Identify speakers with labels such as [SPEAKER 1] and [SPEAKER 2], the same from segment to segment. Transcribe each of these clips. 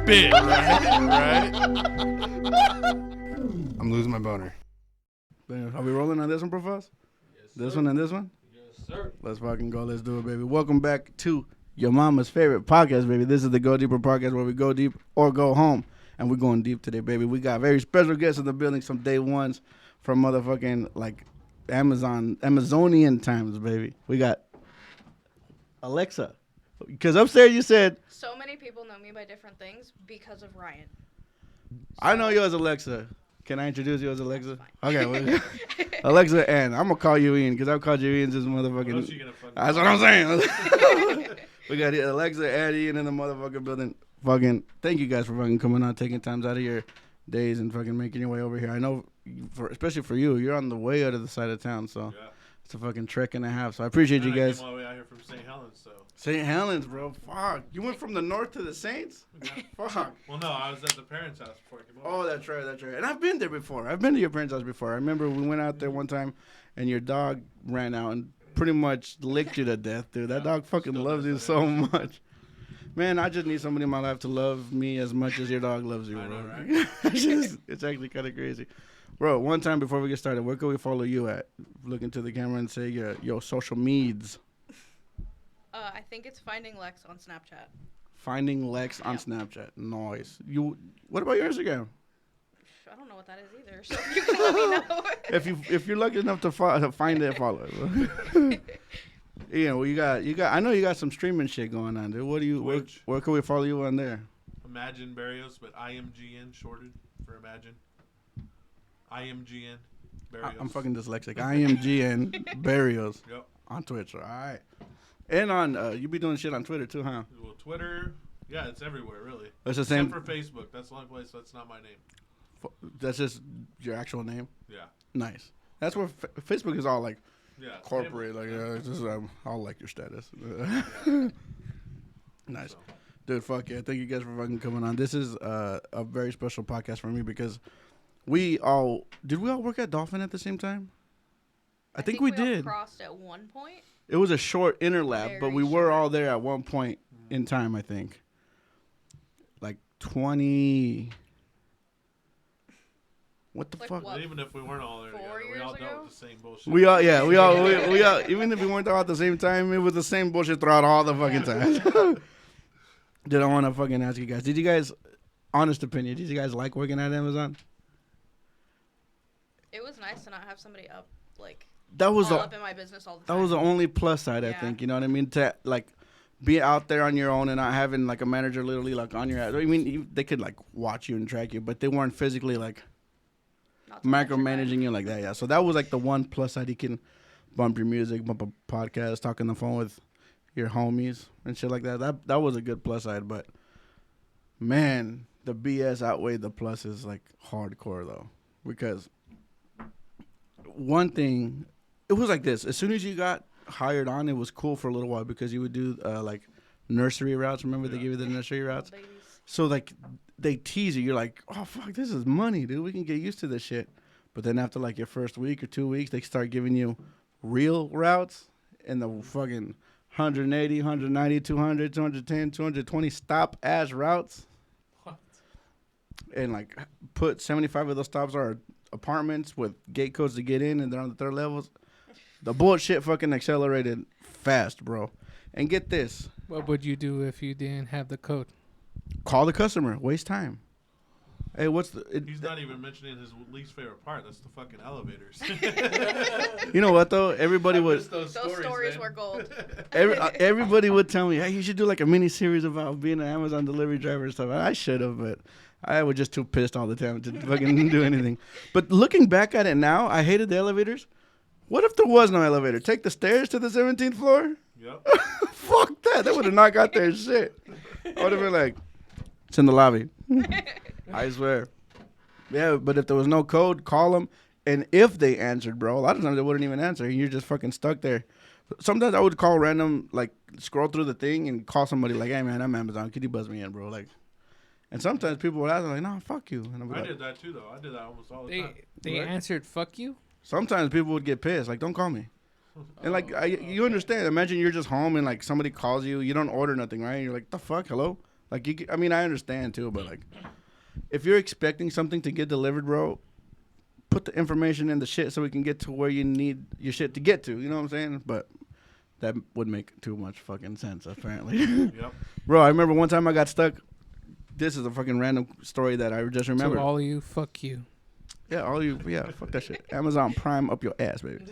[SPEAKER 1] bit, right?
[SPEAKER 2] I'm losing my boner.
[SPEAKER 3] Are we rolling on this one, Professor?
[SPEAKER 1] Yes,
[SPEAKER 3] This
[SPEAKER 1] sir.
[SPEAKER 3] one and this one?
[SPEAKER 1] Yes, sir.
[SPEAKER 3] Let's fucking go. Let's do it, baby. Welcome back to your mama's favorite podcast, baby. This is the Go Deeper podcast where we go deep or go home. And we're going deep today, baby. We got very special guests in the building, some day ones from motherfucking, like, Amazonian times, baby. We got Alexa. Because upstairs you said,
[SPEAKER 4] So many people know me by different things because of Ryan.
[SPEAKER 3] I know you as Alexa. Can I introduce you as Alexa?
[SPEAKER 4] That's
[SPEAKER 3] Okay, well, Alexa, and I'm going to call you Ian because I've called you Ian since motherfucking. That's what I'm saying. We got Alexa and Ian in the motherfucking building. Fucking, thank you guys for fucking coming on, taking times out of your days and fucking making your way over here. I know, especially for you, you're on the way out of the side of town, so it's a fucking trek and a half. So I appreciate you guys.
[SPEAKER 1] I came all the way out here from St. Helens, so.
[SPEAKER 3] St. Helens, bro. Fuck. You went from the north to the Saints?
[SPEAKER 1] Yeah.
[SPEAKER 3] Fuck.
[SPEAKER 1] Well, no, I was at the parents' house before I came over.
[SPEAKER 3] Oh, that's right. And I've been there before. I've been to your parents' house before. I remember we went out there one time, and your dog ran out and pretty much licked you to death, dude. That dog fucking loves you so much. Man, I just need somebody in my life to love me as much as your dog loves you, bro.
[SPEAKER 1] I know, right?
[SPEAKER 3] It's actually kind of crazy. Bro, one time before we get started, where can we follow you at? Look into the camera and say your social meds.
[SPEAKER 4] I think it's Finding Lex on Snapchat.
[SPEAKER 3] Finding Lex on Snapchat. Nice. What about your Instagram?
[SPEAKER 4] I don't know what that is either, so you can let me know.
[SPEAKER 3] If you're lucky enough to find it, follow it. Yeah, well, you got. I know you got some streaming shit going on, dude. What do you? Where can we follow you on there?
[SPEAKER 1] IMGNberrios, but IMGN shorted for Imagine. IMGNberrios.
[SPEAKER 3] I'm fucking dyslexic. IMGNberrios.
[SPEAKER 1] Yep.
[SPEAKER 3] On Twitch. All right. And on you be doing shit on Twitter too, huh?
[SPEAKER 1] Well, Twitter, yeah, it's everywhere, really.
[SPEAKER 3] That's the same.
[SPEAKER 1] Except for Facebook. That's the only place that's not my name.
[SPEAKER 3] That's just your actual name.
[SPEAKER 1] Yeah.
[SPEAKER 3] Nice. That's where Facebook is all like
[SPEAKER 1] Yeah.
[SPEAKER 3] corporate. Like it's just I'll like your status. Nice.
[SPEAKER 1] So.
[SPEAKER 3] Dude, fuck yeah. Thank you guys for fucking coming on. This is a very special podcast for me because did we all work at Dolphin at the same time? I think we did.
[SPEAKER 4] All crossed at one point.
[SPEAKER 3] It was a short interlap, but we were all there at one point in time, I think. Like 20. What the fuck?
[SPEAKER 1] What? Even if we weren't all there together, we all dealt with the same bullshit.
[SPEAKER 3] We all even if we weren't all at the same time, it was the same bullshit throughout all the fucking time. Did I want to fucking ask you guys? Did you guys, honest opinion, did you guys like working at Amazon?
[SPEAKER 4] It was nice to not have somebody up, like,
[SPEAKER 3] That was
[SPEAKER 4] up in my business all the time.
[SPEAKER 3] That was the only plus side, I think. You know what I mean? To like be out there on your own and not having like a manager literally like on your ass. I mean, they could like watch you and track you, but they weren't physically like micromanaging you like that. Yeah. So that was like the one plus side. You can bump your music, bump a podcast, talk on the phone with your homies and shit like that. That was a good plus side. But man, the BS outweighed the pluses like hardcore though, because one thing. It was like this. As soon as you got hired on, it was cool for a little while because you would do like nursery routes. Remember they give you the nursery routes? So like they tease you. You're like, oh, fuck, this is money, dude. We can get used to this shit. But then after like your first week or 2 weeks, they start giving you real routes and the fucking 180, 190, 200, 210, 220 stop-ass routes.
[SPEAKER 1] What?
[SPEAKER 3] And like put 75 of those stops are apartments with gate codes to get in, and they're on the third levels. The bullshit fucking accelerated fast, bro. And get this.
[SPEAKER 5] What would you do if you didn't have the code?
[SPEAKER 3] Call the customer. Waste time. Hey, what's the...
[SPEAKER 1] He's not even mentioning his least favorite part. That's the fucking elevators.
[SPEAKER 3] You know what, though? Everybody would...
[SPEAKER 4] Those stories were gold.
[SPEAKER 3] Everybody would tell me, hey, you should do like a mini-series about being an Amazon delivery driver and stuff. I should have, but I was just too pissed all the time to fucking do anything. But looking back at it now, I hated the elevators. What if there was no elevator? Take the stairs to the 17th floor?
[SPEAKER 1] Yep.
[SPEAKER 3] Fuck that. They would have not got their shit. I would have been like, it's in the lobby. I swear. Yeah, but if there was no code, call them. And if they answered, bro, a lot of times they wouldn't even answer. And you're just fucking stuck there. Sometimes I would call random, like, scroll through the thing and call somebody like, hey, man, I'm Amazon. Could you buzz me in, bro? Like, and sometimes people would ask, like, no, fuck you. And
[SPEAKER 1] I did that, too, though. I did that almost all the time.
[SPEAKER 5] They answered, fuck you?
[SPEAKER 3] Sometimes people would get pissed. Like, don't call me. And, like, you understand. Imagine you're just home and, like, somebody calls you. You don't order nothing, right? You're like, the fuck? Hello? Like, I mean, I understand, too, but, like, if you're expecting something to get delivered, bro, put the information in the shit so we can get to where you need your shit to get to. You know what I'm saying? But that would make too much fucking sense, apparently.
[SPEAKER 1] Yep.
[SPEAKER 3] Bro, I remember one time I got stuck. This is a fucking random story that I just remembered.
[SPEAKER 5] To all you, fuck you.
[SPEAKER 3] Yeah, fuck that shit. Amazon Prime up your ass, baby.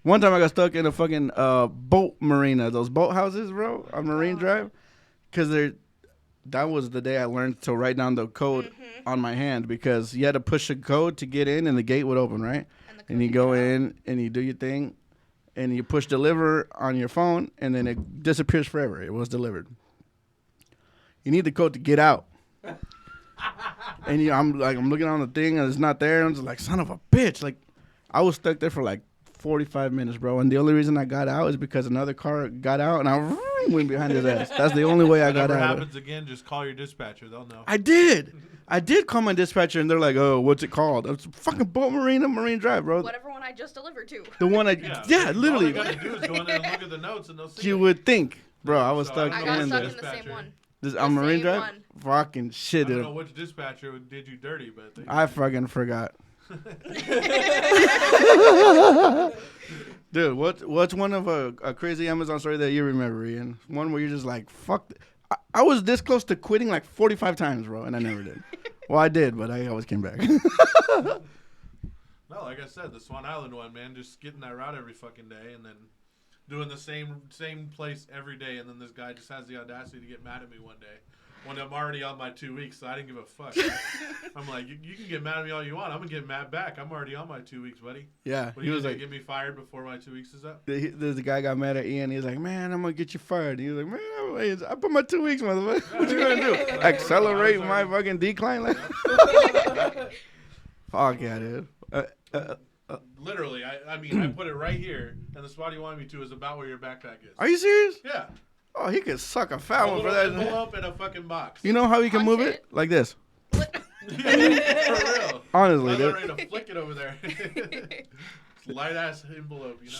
[SPEAKER 3] One time I got stuck in a fucking boat marina, those boat houses, bro, on Marine Drive. Because that was the day I learned to write down the code on my hand, because you had to push a code to get in and the gate would open, right? And you go in and you do your thing and you push deliver on your phone and then it disappears forever. It was delivered. You need the code to get out. And I'm looking on the thing and it's not there. I'm just like, son of a bitch. Like, I was stuck there for like 45 minutes, bro. And the only reason I got out is because another car got out and I went behind his ass. That's the only way I got out.
[SPEAKER 1] If it happens again, just call your dispatcher. They'll know.
[SPEAKER 3] I did call my dispatcher and they're like, oh, what's it called? It's fucking boat marina, Marine Drive, bro.
[SPEAKER 4] Whatever one I just delivered to.
[SPEAKER 3] The one yeah, literally.
[SPEAKER 1] All you gotta do is go in there and look at the notes and they'll see.
[SPEAKER 3] You would think. Bro, I was stuck
[SPEAKER 4] I
[SPEAKER 3] in
[SPEAKER 4] got
[SPEAKER 3] the
[SPEAKER 4] stuck
[SPEAKER 3] window.
[SPEAKER 4] in the same one.
[SPEAKER 3] This on Marine
[SPEAKER 4] same
[SPEAKER 3] Drive?
[SPEAKER 4] one.
[SPEAKER 3] Fucking shit,
[SPEAKER 1] I don't
[SPEAKER 3] dude.
[SPEAKER 1] know which dispatcher did you dirty, but
[SPEAKER 3] I fucking forgot. Dude, what's one of a crazy Amazon story that you remember, Ian? One where you're just like, fuck. I was this close to quitting like 45 times, bro, and I never did. Well, I did, but I always came back.
[SPEAKER 1] No, like I said, the Swan Island one, man, just getting that route every fucking day and then doing the same place every day, and then this guy just has the audacity to get mad at me one day when I'm already on my 2 weeks, so I didn't give a fuck. I'm like, you can get mad at me all you want. I'm going to get mad back. I'm already on my 2 weeks, buddy.
[SPEAKER 3] Yeah.
[SPEAKER 1] What, he was like, get me fired before my 2 weeks is up?
[SPEAKER 3] The guy got mad at Ian. He was like, man, I'm going to get you fired. He was like, man, I put my 2 weeks, motherfucker. What you going to do? Accelerate my fucking decline? Like, fuck yeah, dude.
[SPEAKER 1] Literally, I mean, I put it right here, and the spot you wanted me to is about where your backpack is.
[SPEAKER 3] Are you serious?
[SPEAKER 1] Yeah.
[SPEAKER 3] Oh, he could suck a fat
[SPEAKER 1] A
[SPEAKER 3] one for
[SPEAKER 1] little
[SPEAKER 3] that.
[SPEAKER 1] envelope in a fucking box.
[SPEAKER 3] You know how he can
[SPEAKER 4] Punch
[SPEAKER 3] move
[SPEAKER 4] it.
[SPEAKER 3] it? Like this.
[SPEAKER 1] For real.
[SPEAKER 3] Honestly,
[SPEAKER 1] I'm
[SPEAKER 3] dude.
[SPEAKER 1] ready to flick it over there. Light ass envelope, you know?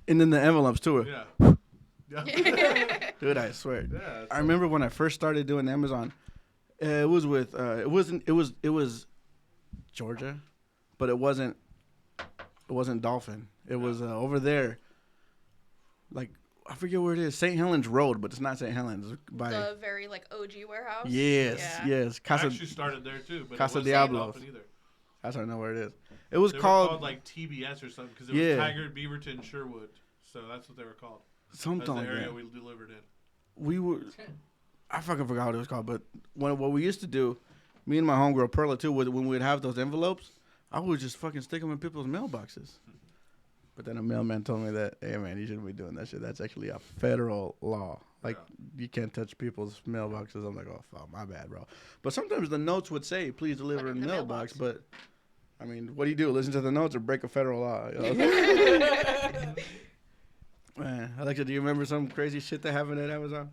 [SPEAKER 3] And then the envelopes too.
[SPEAKER 1] Yeah.
[SPEAKER 3] Dude, I swear.
[SPEAKER 1] Yeah,
[SPEAKER 3] I remember when I first started doing Amazon. It was with it was Georgia, but it wasn't Dolphin. It was over there. Like, I forget where it is. St. Helens Road, but it's not St. Helens. It's by
[SPEAKER 4] The very like OG warehouse.
[SPEAKER 3] yes,
[SPEAKER 4] Yeah.
[SPEAKER 3] yes.
[SPEAKER 1] I actually started there too, but
[SPEAKER 3] Casa
[SPEAKER 1] it wasn't
[SPEAKER 3] Diablos.
[SPEAKER 1] Dolphin either.
[SPEAKER 3] That's how I know where it is. It was
[SPEAKER 1] They were
[SPEAKER 3] called
[SPEAKER 1] like TBS or something because it
[SPEAKER 3] Yeah.
[SPEAKER 1] was Tiger, Beaverton, Sherwood. So that's what they were called.
[SPEAKER 3] something
[SPEAKER 1] That's the
[SPEAKER 3] like
[SPEAKER 1] area
[SPEAKER 3] that.
[SPEAKER 1] we delivered in.
[SPEAKER 3] We were, I fucking forgot what it was called, but what we used to do, me and my homegirl Perla too, when we'd have those envelopes, I would just fucking stick them in people's mailboxes. But then a mailman told me that, hey man, you shouldn't be doing that shit. That's actually a federal law. Like, you can't touch people's mailboxes. I'm like, oh fuck, my bad, bro. But sometimes the notes would say, please deliver
[SPEAKER 4] Put
[SPEAKER 3] in
[SPEAKER 4] in
[SPEAKER 3] the
[SPEAKER 4] the
[SPEAKER 3] mailbox.
[SPEAKER 4] mailbox.
[SPEAKER 3] But I mean, what do you do? Listen to the notes or break a federal law? You know? Man, Alexa, do you remember some crazy shit that happened at Amazon?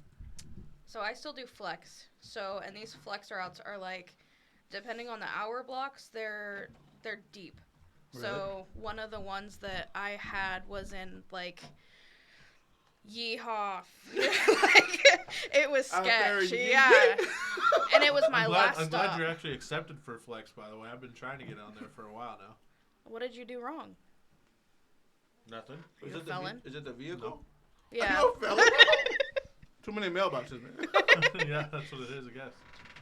[SPEAKER 4] So I still do flex. So and these flex routes are like, depending on the hour blocks, they're deep. So one of the ones that I had was in like Yeehaw. Like, it was
[SPEAKER 3] Out there,
[SPEAKER 4] sketch.
[SPEAKER 3] yee-
[SPEAKER 4] Yeah. And it was my
[SPEAKER 1] I'm
[SPEAKER 4] last
[SPEAKER 1] glad
[SPEAKER 4] stop.
[SPEAKER 1] you're actually accepted for Flex, by the way. I've been trying to get on there for a while now.
[SPEAKER 4] What did you do wrong?
[SPEAKER 1] Nothing.
[SPEAKER 4] You're a felon?
[SPEAKER 3] Is it the vehicle?
[SPEAKER 4] Yeah.
[SPEAKER 3] No, felon. Too many mailboxes, man.
[SPEAKER 1] Yeah, that's what it is, I guess.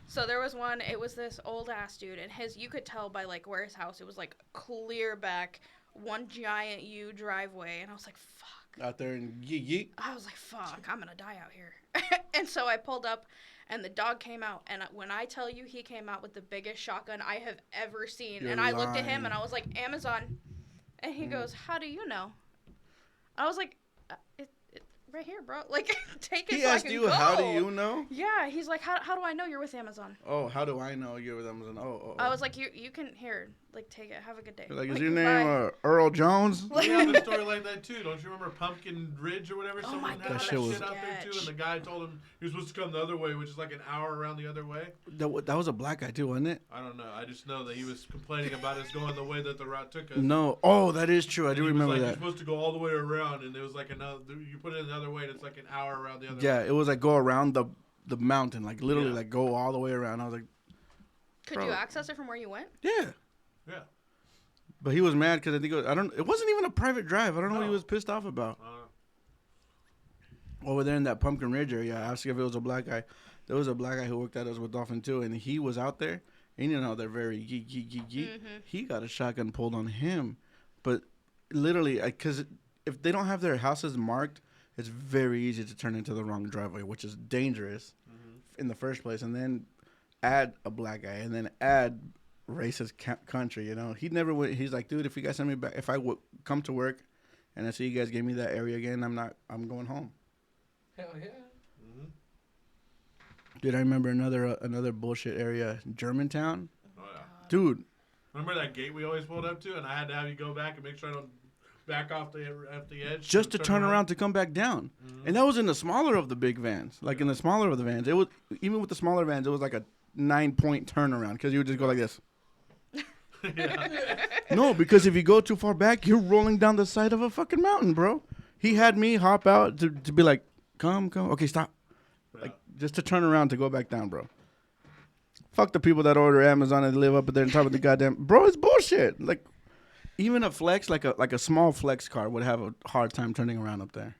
[SPEAKER 4] So there was one, it was this old ass dude, and you could tell by like where his house, it was like clear back, one giant U driveway, and I was like, fuck.
[SPEAKER 3] Out there in yeet.
[SPEAKER 4] I was like, fuck, I'm gonna die out here. And so I pulled up, and the dog came out, and when I tell you he came out with the biggest shotgun I have ever seen,
[SPEAKER 3] You're
[SPEAKER 4] and I looked at him,
[SPEAKER 3] lying.
[SPEAKER 4] and I was like, Amazon, and he goes, how do you know? I was like, right here, bro. Like, take it
[SPEAKER 3] He
[SPEAKER 4] so I
[SPEAKER 3] asked
[SPEAKER 4] can
[SPEAKER 3] you,
[SPEAKER 4] go.
[SPEAKER 3] how do you know?
[SPEAKER 4] Yeah, he's like, how do I know you're with Amazon?
[SPEAKER 3] Oh, how do I know you're with Amazon? Oh.
[SPEAKER 4] I was like, you can here, like, take it. Have a good day.
[SPEAKER 3] You're like, is your name Earl Jones?
[SPEAKER 1] We have a story like that too. Don't you remember Pumpkin Ridge or whatever?
[SPEAKER 4] Oh
[SPEAKER 1] Someone
[SPEAKER 4] my
[SPEAKER 1] had
[SPEAKER 4] God,
[SPEAKER 1] that
[SPEAKER 3] that
[SPEAKER 1] shit
[SPEAKER 3] shit
[SPEAKER 1] out there too, and the guy told him he was supposed to come the other way, which is like an hour around the other way.
[SPEAKER 3] That was a black guy too, wasn't it?
[SPEAKER 1] I don't know. I just know that he was complaining about us going the way that the route took us.
[SPEAKER 3] No. Oh, that is true. I
[SPEAKER 1] And
[SPEAKER 3] do
[SPEAKER 1] he was
[SPEAKER 3] remember
[SPEAKER 1] like,
[SPEAKER 3] that.
[SPEAKER 1] You're supposed to go all the way around, and it was like another. You put it another way, and it's like an hour around the other way.
[SPEAKER 3] Yeah, it was like go around the mountain, like literally, like go all the way around. I was like,
[SPEAKER 4] Could you access it from where you went?
[SPEAKER 3] yeah.
[SPEAKER 1] Yeah.
[SPEAKER 3] But he was mad because I think it wasn't even a private drive. I don't know what he was pissed off about. Over there in that Pumpkin Ridge area, I asked if it was a black guy. There was a black guy who worked at us with Dolphin too, and he was out there. And you know they're very geek.
[SPEAKER 4] Mm-hmm.
[SPEAKER 3] He got a shotgun pulled on him, but literally, because if they don't have their houses marked, it's very easy to turn into the wrong driveway, which is dangerous in the first place. And then add a black guy, and then add racist country. You know, he never went. He's like, dude, if you guys send me back, if I come to work, and I see you guys gave me that area again, I'm going home.
[SPEAKER 5] Hell yeah.
[SPEAKER 1] Mm-hmm.
[SPEAKER 3] Dude, I remember another bullshit area, Germantown.
[SPEAKER 1] Oh yeah.
[SPEAKER 3] Dude.
[SPEAKER 1] Remember that gate we always pulled up to, and I had to have you go back and make sure I don't back off the edge.
[SPEAKER 3] Just to turn around to come back down. Mm-hmm. And that was in the smaller of the big vans. Like in the smaller of the vans. It was, even with the smaller vans, it was like a 9-point turnaround because you would just go like this. No, because if you go too far back, you're rolling down the side of a fucking mountain, bro. He had me hop out to be like, come. Okay, stop. Yeah. Like, just to turn around to go back down, bro. Fuck the people that order Amazon and live up there on top of the goddamn... Bro, it's bullshit. Like, even a flex, like a small flex car would have a hard time turning around up there.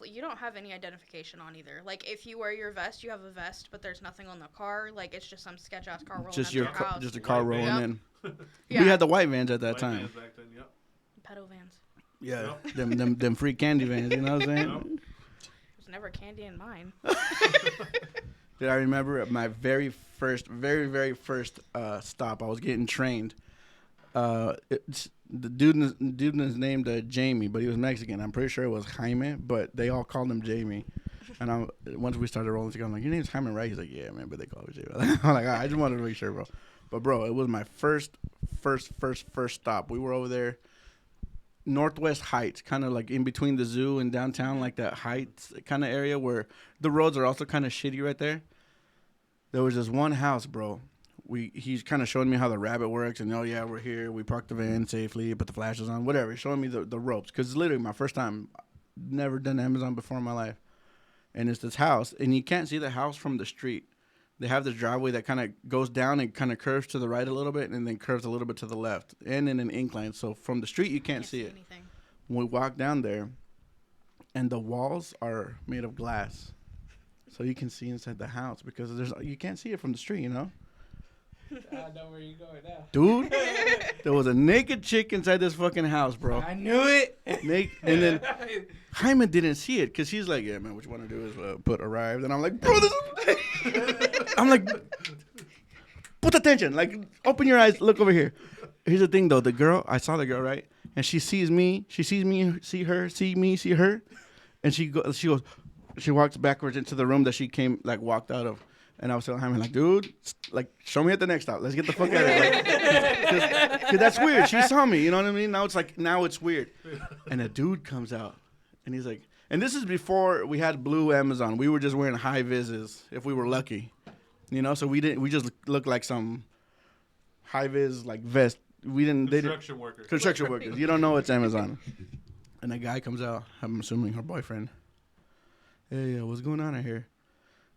[SPEAKER 4] You don't have any identification on either. Like, if you wear your vest, you have a vest, but there's nothing on the car. Like, it's just some sketch-ass car rolling
[SPEAKER 3] just
[SPEAKER 4] your house.
[SPEAKER 3] Just a car rolling in.
[SPEAKER 4] Yeah.
[SPEAKER 3] We had the white vans at that time.
[SPEAKER 1] Vans back then, yep.
[SPEAKER 4] Pedo vans.
[SPEAKER 3] Yeah, them free candy vans, you know what I'm saying?
[SPEAKER 1] Yep.
[SPEAKER 4] There's never candy in mine.
[SPEAKER 3] Dude, I remember at my very first stop, I was getting trained. The dude is named Jamie, but he was Mexican. I'm pretty sure it was Jaime, but they all called him Jamie. And once we started rolling together, I'm like, your name's Jaime, right? He's like, yeah, man, but they call me Jamie. I'm like, I just wanted to make sure, bro. But, bro, it was my first stop. We were over there, Northwest Heights, kind of like in between the zoo and downtown, like that Heights kind of area where the roads are also kind of shitty right there. There was this one house, bro. He's kind of showing me how the rabbit works, and oh yeah, we're here. We parked the van safely, put the flashes on, whatever. He's showing me the ropes because it's literally my first time. Never done Amazon before in my life, and it's this house, and you can't see the house from the street. They have this driveway that kind of goes down and kind of curves to the right a little bit, and then curves a little bit to the left, and in an incline. So from the street, you can't see it.
[SPEAKER 4] Anything.
[SPEAKER 3] When we walk down there, and the walls are made of glass, so you can see inside the house because you can't see it from the street, you know.
[SPEAKER 5] I know where you're going now.
[SPEAKER 3] Dude, there was a naked chick inside this fucking house, bro.
[SPEAKER 5] I knew it.
[SPEAKER 3] And then Hyman didn't see it because he's like, yeah, man, what you want to do is put arrived. And I'm like, bro, I'm like, put attention. Like, open your eyes. Look over here. Here's the thing, though. I saw the girl, right? And she sees me. She sees me, see her, see me, see her. And she walks backwards into the room that she walked out of. And I was telling him, like, dude, like, show me at the next stop. Let's get the fuck out of here. Because that's weird. She saw me, you know what I mean? Now it's weird. And a dude comes out, and he's like, and this is before we had blue Amazon. We were just wearing high vises if we were lucky, you know? So we just looked like some high vis, like, vest. Construction workers. You don't know it's Amazon. And a guy comes out, I'm assuming her boyfriend. Hey, what's going on out here?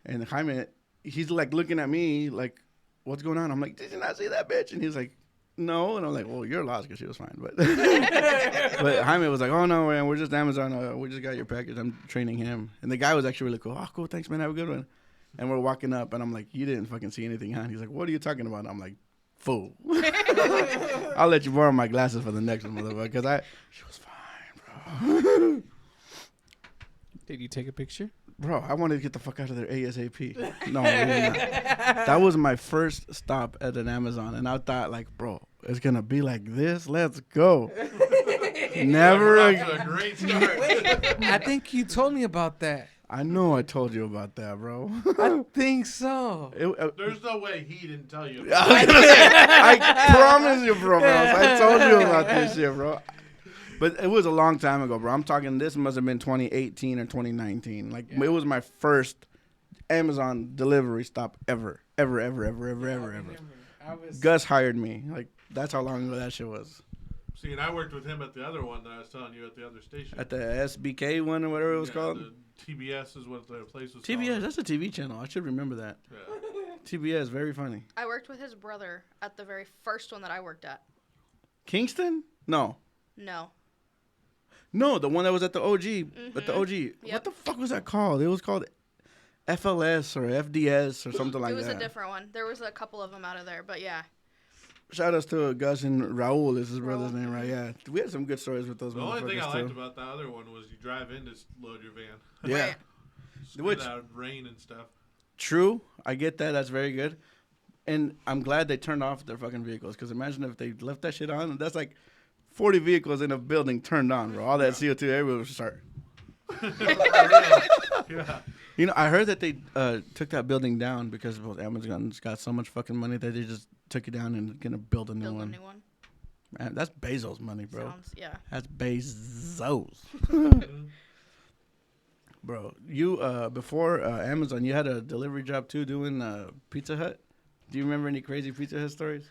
[SPEAKER 3] And Jaime... He's like looking at me like, what's going on? I'm like, did you not see that bitch? And he's like, no. And I'm like, well, you're lost because she was fine. But but Jaime was like, oh, no, man, we're just Amazon. We just got your package. I'm training him. And the guy was actually really cool. Oh, cool. Thanks, man. Have a good one. And we're walking up, and I'm like, you didn't fucking see anything, huh? And he's like, what are you talking about? And I'm like, fool. I'll let you borrow my glasses for the next one, motherfucker. Because she was fine, bro.
[SPEAKER 5] Did you take a picture?
[SPEAKER 3] Bro, I wanted to get the fuck out of there ASAP. No, that was my first stop at an Amazon, and I thought, like, bro, it's gonna be like this. Let's go. Never again.
[SPEAKER 1] A great start.
[SPEAKER 5] I think you told me about that.
[SPEAKER 3] I know I told you about that, bro.
[SPEAKER 5] I think so.
[SPEAKER 1] There's no way he didn't tell you.
[SPEAKER 3] I promise you, bro. I told you about this shit, bro. But it was a long time ago, bro. I'm talking, this must have been 2018 or 2019. Like, It was my first Amazon delivery stop ever. Gus hired me. Like, that's how long ago that shit was.
[SPEAKER 1] See, and I worked with him at the other one that I was telling you at the other station.
[SPEAKER 3] At the SBK one or whatever it was called?
[SPEAKER 1] TBS is what the place was
[SPEAKER 3] TBS,
[SPEAKER 1] called.
[SPEAKER 3] that's a TV channel. I should remember that.
[SPEAKER 1] Yeah.
[SPEAKER 3] TBS, very funny.
[SPEAKER 4] I worked with his brother at the very first one that I worked at.
[SPEAKER 3] Kingston? No.
[SPEAKER 4] No.
[SPEAKER 3] No, the one that was at the OG. At the OG.
[SPEAKER 4] Yep.
[SPEAKER 3] What the fuck was that called? It was called FLS or FDS or something like that.
[SPEAKER 4] It was a different one. There was a couple of them out of there, but yeah.
[SPEAKER 3] Shout outs to Gus and Raul is his brother's
[SPEAKER 4] Raul.
[SPEAKER 3] name, right? Yeah. We had some good stories with those
[SPEAKER 1] The only thing I
[SPEAKER 3] motherfuckers,
[SPEAKER 1] liked
[SPEAKER 3] too.
[SPEAKER 1] about that other one was you drive in to load your van.
[SPEAKER 3] Yeah.
[SPEAKER 4] Right.
[SPEAKER 3] Which-
[SPEAKER 1] Without rain and stuff.
[SPEAKER 3] True. I get that. That's very good. And I'm glad they turned off their fucking vehicles. Because imagine if they left that shit on. That's like 40 vehicles in a building turned on, bro. All that CO2, everybody would start.
[SPEAKER 1] Yeah.
[SPEAKER 3] You know, I heard that they took that building down because Amazon's got so much fucking money that they just took it down and gonna build a new
[SPEAKER 4] Build
[SPEAKER 3] one.
[SPEAKER 4] a new one.
[SPEAKER 3] Man, that's Bezos' money, bro.
[SPEAKER 4] Sounds, yeah.
[SPEAKER 3] That's Bezos. Bro, you before Amazon, you had a delivery job too, doing Pizza Hut. Do you remember any crazy Pizza Hut stories?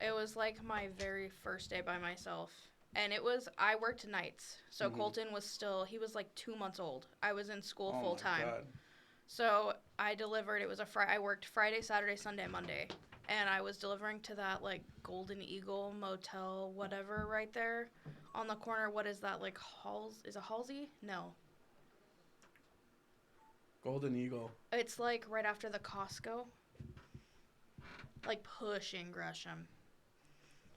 [SPEAKER 4] It was like my very first day by myself. And I worked nights. So Colton was he was like 2 months old. I was in school full time. So I delivered, I worked Friday, Saturday, Sunday, Monday. And I was delivering to that like Golden Eagle Motel, whatever, right there on the corner. What is that, like is it Halsey? No.
[SPEAKER 3] Golden Eagle.
[SPEAKER 4] It's like right after the Costco. Like pushing Gresham.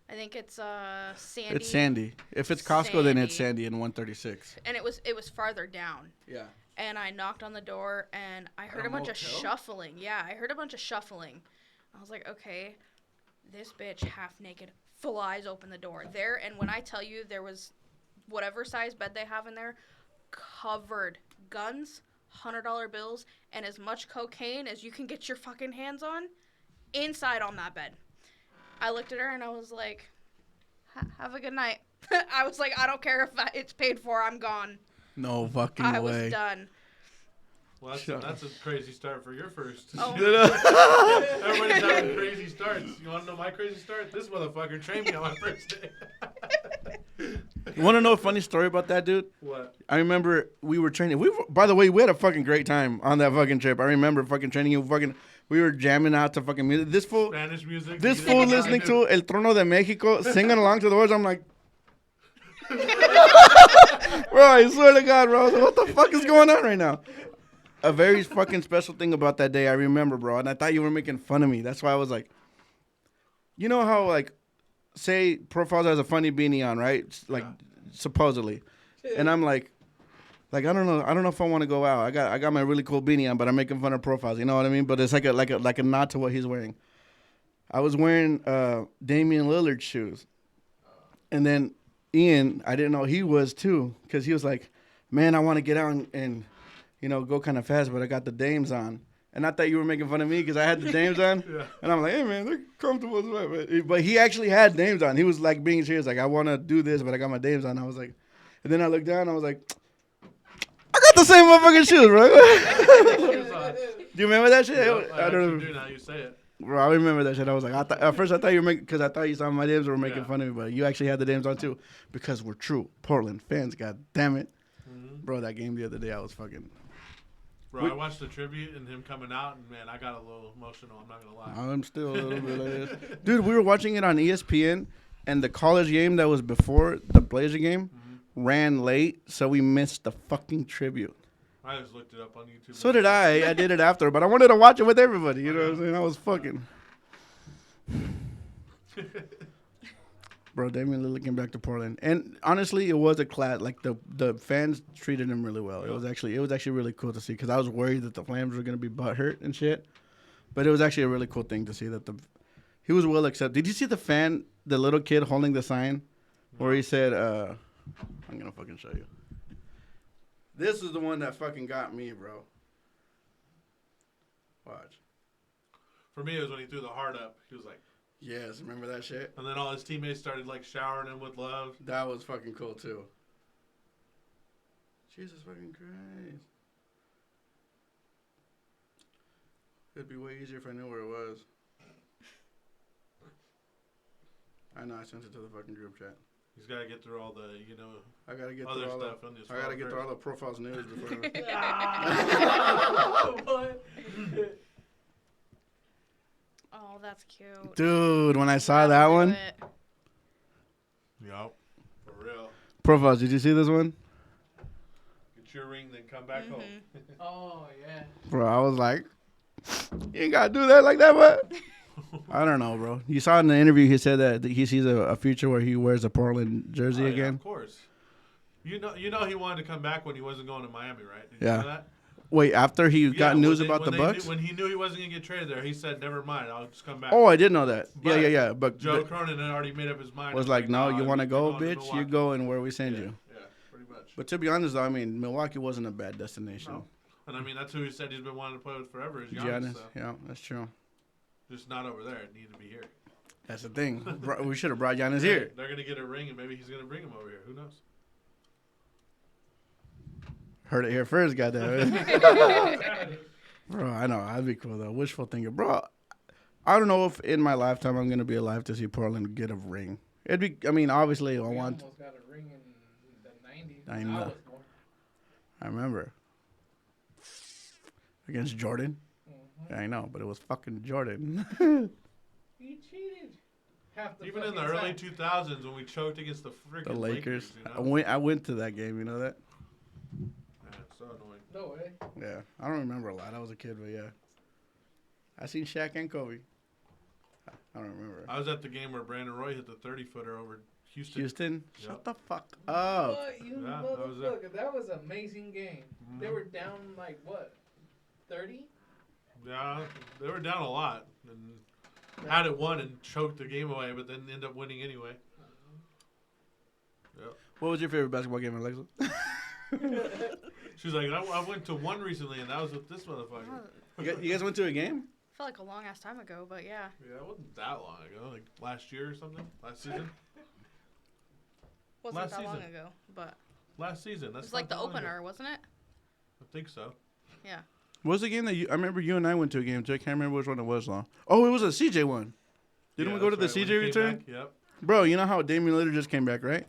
[SPEAKER 4] I think it's Sandy.
[SPEAKER 3] It's Sandy. If it's Costco, then it's Sandy in 136.
[SPEAKER 4] And it was farther down.
[SPEAKER 3] Yeah.
[SPEAKER 4] And I knocked on the door and I heard
[SPEAKER 3] At
[SPEAKER 4] a
[SPEAKER 3] a
[SPEAKER 4] bunch of
[SPEAKER 3] motel?
[SPEAKER 4] shuffling. Yeah, I heard a bunch of shuffling. I was like, okay, this bitch half naked flies open the door there. And when I tell you there was whatever size bed they have in there, covered guns, $100 bills, and as much cocaine as you can get your fucking hands on inside on that bed. I looked at her and I was like, have a good night. I was like, I don't care if it's paid for, I'm gone.
[SPEAKER 3] No fucking
[SPEAKER 4] I
[SPEAKER 3] way.
[SPEAKER 4] was done.
[SPEAKER 1] Well, that's a crazy start for your first.
[SPEAKER 4] Oh.
[SPEAKER 1] Everybody's having crazy starts. You want to know my crazy start? This motherfucker trained me on my first day.
[SPEAKER 3] You want to know a funny story about that, dude?
[SPEAKER 1] What?
[SPEAKER 3] I remember we were training. By the way, we had a fucking great time on that fucking trip. I remember fucking training you. We were jamming out to fucking music. This fool
[SPEAKER 1] Spanish music.
[SPEAKER 3] listening to El Trono de Mexico, singing along to the words. I'm like, bro, I swear to God, bro. I was like, what the fuck is going on right now? A very fucking special thing about that day, I remember, bro. And I thought you were making fun of me. That's why I was like, you know how, like, say Profiles has a funny beanie on, right? Like, supposedly. And I'm like, I don't know if I want to go out. I got my really cool beanie on, but I'm making fun of Profiles. You know what I mean? But it's like a nod to what he's wearing. I was wearing Damian Lillard's shoes, and then Ian, I didn't know he was too, because he was like, man, I want to get out and go kind of fast, but I got the Dames on. And I thought you were making fun of me because I had the Dames on.
[SPEAKER 1] Yeah.
[SPEAKER 3] And I'm like, hey, man, they're comfortable as well. But he actually had Dames on. He was like being serious, like, I want to do this, but I got my Dames on. I was like, and then I looked down, I was like, I got the same motherfucking shoes, bro. Do you remember that shit?
[SPEAKER 1] I don't do now you say it.
[SPEAKER 3] Bro, I remember that shit. I was like, at first I thought you were making, because I thought you saw my Dames were making fun of me, but you actually had the Dames on too, because we're true Portland fans. God damn it, bro. That game the other day, I was fucking.
[SPEAKER 1] Bro, I watched the tribute and him coming out, and man, I got a little emotional. I'm not gonna lie.
[SPEAKER 3] I'm still a little bit like this. Dude, we were watching it on ESPN, and the college game that was before the Blazer game ran late, so we missed the fucking tribute.
[SPEAKER 1] I just looked it up on YouTube.
[SPEAKER 3] So did I. I did it after, but I wanted to watch it with everybody. You know what I'm saying? I was fucking. Bro, Damian Lillard came back to Portland, and honestly, it was a class. Like the fans treated him really well. It was actually really cool to see, because I was worried that the Flames were gonna be butthurt and shit, but it was actually a really cool thing to see that he was well accepted. Did you see the little kid holding the sign, where he said, "I'm gonna fucking show you." This is the one that fucking got me, bro. Watch.
[SPEAKER 1] For me, it was when he threw the heart up. He was like,
[SPEAKER 3] Yes, remember that shit?
[SPEAKER 1] and then all his teammates started like showering him with love.
[SPEAKER 3] That was fucking cool too. Jesus fucking Christ. It'd be way easier if I knew where it was. I know, I sent it to the fucking group chat.
[SPEAKER 1] He's got to get through all the,
[SPEAKER 3] I gotta get
[SPEAKER 1] other
[SPEAKER 3] through all
[SPEAKER 1] stuff
[SPEAKER 3] the.
[SPEAKER 1] on this.
[SPEAKER 3] I gotta get through all the profiles news before.
[SPEAKER 4] Oh, that's cute.
[SPEAKER 3] Dude, when I saw
[SPEAKER 4] That'll
[SPEAKER 3] that
[SPEAKER 4] do
[SPEAKER 3] one,
[SPEAKER 4] it.
[SPEAKER 1] Yup. For real.
[SPEAKER 3] profiles. Did you see this one,
[SPEAKER 1] Get your ring, then come back home.
[SPEAKER 5] Oh yeah.
[SPEAKER 3] bro? I was like, you ain't gotta do that like that, but I don't know, bro. You saw in the interview he said that he sees a future where he wears a Portland jersey
[SPEAKER 1] Oh, yeah,
[SPEAKER 3] again.
[SPEAKER 1] of course. You know he wanted to come back when he wasn't going to Miami, right? Did you
[SPEAKER 3] Yeah.
[SPEAKER 1] know that?
[SPEAKER 3] Wait, after he got news about the Bucks?
[SPEAKER 1] When he knew he wasn't going to get traded there, he said, never mind, I'll just come back.
[SPEAKER 3] Oh, I did know that.
[SPEAKER 1] But
[SPEAKER 3] Yeah. But
[SPEAKER 1] Joe Cronin had already made up his mind.
[SPEAKER 3] was like, no, you want to go,
[SPEAKER 1] you're going to
[SPEAKER 3] bitch? You
[SPEAKER 1] Milwaukee.
[SPEAKER 3] go and where we send
[SPEAKER 1] Yeah,
[SPEAKER 3] you.
[SPEAKER 1] yeah, pretty much.
[SPEAKER 3] But to be honest, though, I mean, Milwaukee wasn't a bad destination.
[SPEAKER 1] No. And I mean, that's who he said he's been wanting to play with forever is Giannis.
[SPEAKER 3] Giannis,
[SPEAKER 1] So.
[SPEAKER 3] yeah, that's true.
[SPEAKER 1] Just not over there. It needed to be here.
[SPEAKER 3] That's the thing. We should have brought Giannis here.
[SPEAKER 1] They're going to get a ring, and maybe he's going to bring him over here. Who knows?
[SPEAKER 3] Heard it here first, goddamn. Bro, I know. That'd be cool, though. Wishful thinking. Bro, I don't know if in my lifetime I'm going to be alive to see Portland get a ring. It'd be, I mean, obviously, I
[SPEAKER 5] We
[SPEAKER 3] want.
[SPEAKER 5] almost got a ring in the 90s.
[SPEAKER 3] I know. I remember. Against Jordan.
[SPEAKER 5] Mm-hmm.
[SPEAKER 3] Yeah, I know, but it was fucking Jordan.
[SPEAKER 5] He cheated. Half the
[SPEAKER 1] Even in the
[SPEAKER 5] fucking
[SPEAKER 1] early
[SPEAKER 5] time.
[SPEAKER 1] 2000s when we choked against the freaking
[SPEAKER 3] The Lakers.
[SPEAKER 1] you know?
[SPEAKER 3] I went to that game, you know that?
[SPEAKER 1] Yeah, it's so annoying.
[SPEAKER 5] No way.
[SPEAKER 3] Yeah. I don't remember a lot. I was a kid, but yeah. I seen Shaq and Kobe. I don't remember.
[SPEAKER 1] I was at the game where Brandon Roy hit the 30-footer over Houston.
[SPEAKER 3] Houston?
[SPEAKER 1] Yep.
[SPEAKER 3] Shut the fuck up.
[SPEAKER 5] What, you
[SPEAKER 1] Yeah, I was there.
[SPEAKER 5] motherfucker. That was an amazing game. They
[SPEAKER 1] Mhm.
[SPEAKER 5] were down like what? 30?
[SPEAKER 1] Yeah, they were down a lot and had it won and choked the game away, but then ended up winning anyway. Yep.
[SPEAKER 3] What was your favorite basketball game, Alexa?
[SPEAKER 1] She's like, I went to one recently, and that was with this motherfucker.
[SPEAKER 3] You guys went to a game?
[SPEAKER 4] Felt like a long ass time ago, but yeah.
[SPEAKER 1] Yeah, it wasn't that long ago. Like last year or something. Last season.
[SPEAKER 4] Wasn't
[SPEAKER 1] Last
[SPEAKER 4] that long
[SPEAKER 1] season.
[SPEAKER 4] ago, but
[SPEAKER 1] Last season.
[SPEAKER 4] it
[SPEAKER 1] That's
[SPEAKER 4] was like the
[SPEAKER 1] not that long ago.
[SPEAKER 4] opener, wasn't it?
[SPEAKER 1] I think so.
[SPEAKER 4] Yeah.
[SPEAKER 3] What was the game that I remember you and I went to a game too. I can't remember which one it was, though. Oh, it was a CJ one. Didn't
[SPEAKER 1] Yeah,
[SPEAKER 3] we go to the
[SPEAKER 1] that's right, when
[SPEAKER 3] CJ
[SPEAKER 1] he came
[SPEAKER 3] return?
[SPEAKER 1] back, Yep.
[SPEAKER 3] Bro, you know how Damian Lillard just came back, right?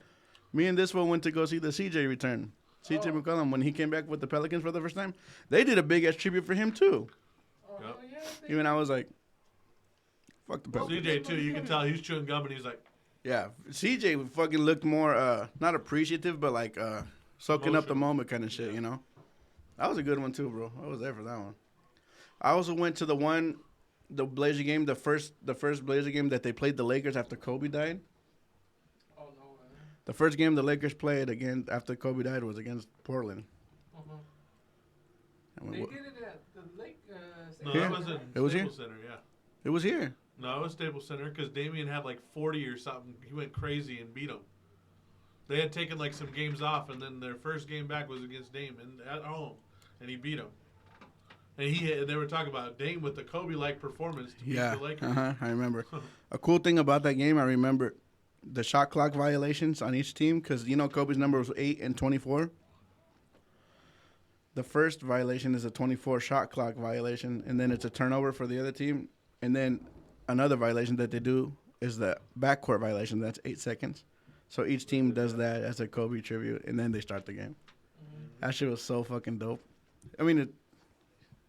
[SPEAKER 3] Me and this one went to go see the CJ return. CJ
[SPEAKER 5] Oh.
[SPEAKER 3] McCollum, when he came back with the Pelicans for the first time, they did a big ass tribute for him too.
[SPEAKER 5] Oh,
[SPEAKER 1] Yep.
[SPEAKER 5] hell yeah.
[SPEAKER 3] Even I was like, fuck the Pelicans.
[SPEAKER 1] CJ too. You can tell he's chewing gum, and he's like,
[SPEAKER 3] Yeah, CJ fucking looked more not appreciative, but like soaking up the
[SPEAKER 1] Emotional.
[SPEAKER 3] moment kind of shit, you know. That was a good one too, bro. I was there for that one. I also went to the Blazer game, the first Blazer game that they played the Lakers after Kobe died.
[SPEAKER 5] Oh, no way.
[SPEAKER 3] The first game the Lakers played again after Kobe died was against Portland.
[SPEAKER 5] Uh-huh.
[SPEAKER 3] And
[SPEAKER 5] They
[SPEAKER 3] we-
[SPEAKER 5] did it at the lake.
[SPEAKER 1] no,
[SPEAKER 3] Here?
[SPEAKER 1] that wasn't
[SPEAKER 3] It was
[SPEAKER 1] Staples
[SPEAKER 3] here?
[SPEAKER 1] Center. Yeah.
[SPEAKER 3] It was here.
[SPEAKER 1] No, it was Staples Center because Damian had like 40 or something. He went crazy and beat him. They had taken like some games off, and then their first game back was against Dame and at home, and he beat him. And they were talking about Dame with the Kobe-like performance to beat
[SPEAKER 3] Yeah,
[SPEAKER 1] the Lakers.
[SPEAKER 3] I remember. A cool thing about that game, I remember the shot clock violations on each team because you know Kobe's number was 8 and 24. The first violation is a 24 shot clock violation, and then it's a turnover for the other team. And then another violation that they do is the backcourt violation. That's 8 seconds. So each team does that as a Kobe tribute, and then they start the game. That shit was so fucking dope. I mean,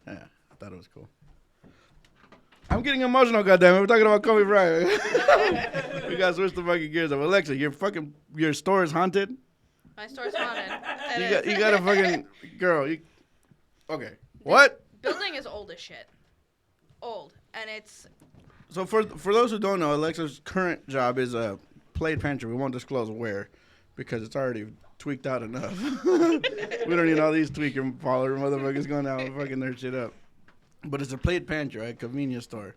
[SPEAKER 3] yeah, I thought it was cool. I'm getting emotional, goddammit. We're talking about Kobe Bryant. We gotta switch the fucking gears up. Alexa, your store is haunted.
[SPEAKER 4] My store's haunted. It
[SPEAKER 3] You
[SPEAKER 4] is.
[SPEAKER 3] got a fucking girl. Okay. What?
[SPEAKER 4] Building is old as shit. Old, and it's
[SPEAKER 3] So for those who don't know, Alexa's current job is a plate pantry. We won't disclose where, because it's already tweaked out enough. We don't need all these tweaking follower motherfuckers going out and fucking their shit up. But it's a plate pantry, right? Convenience store.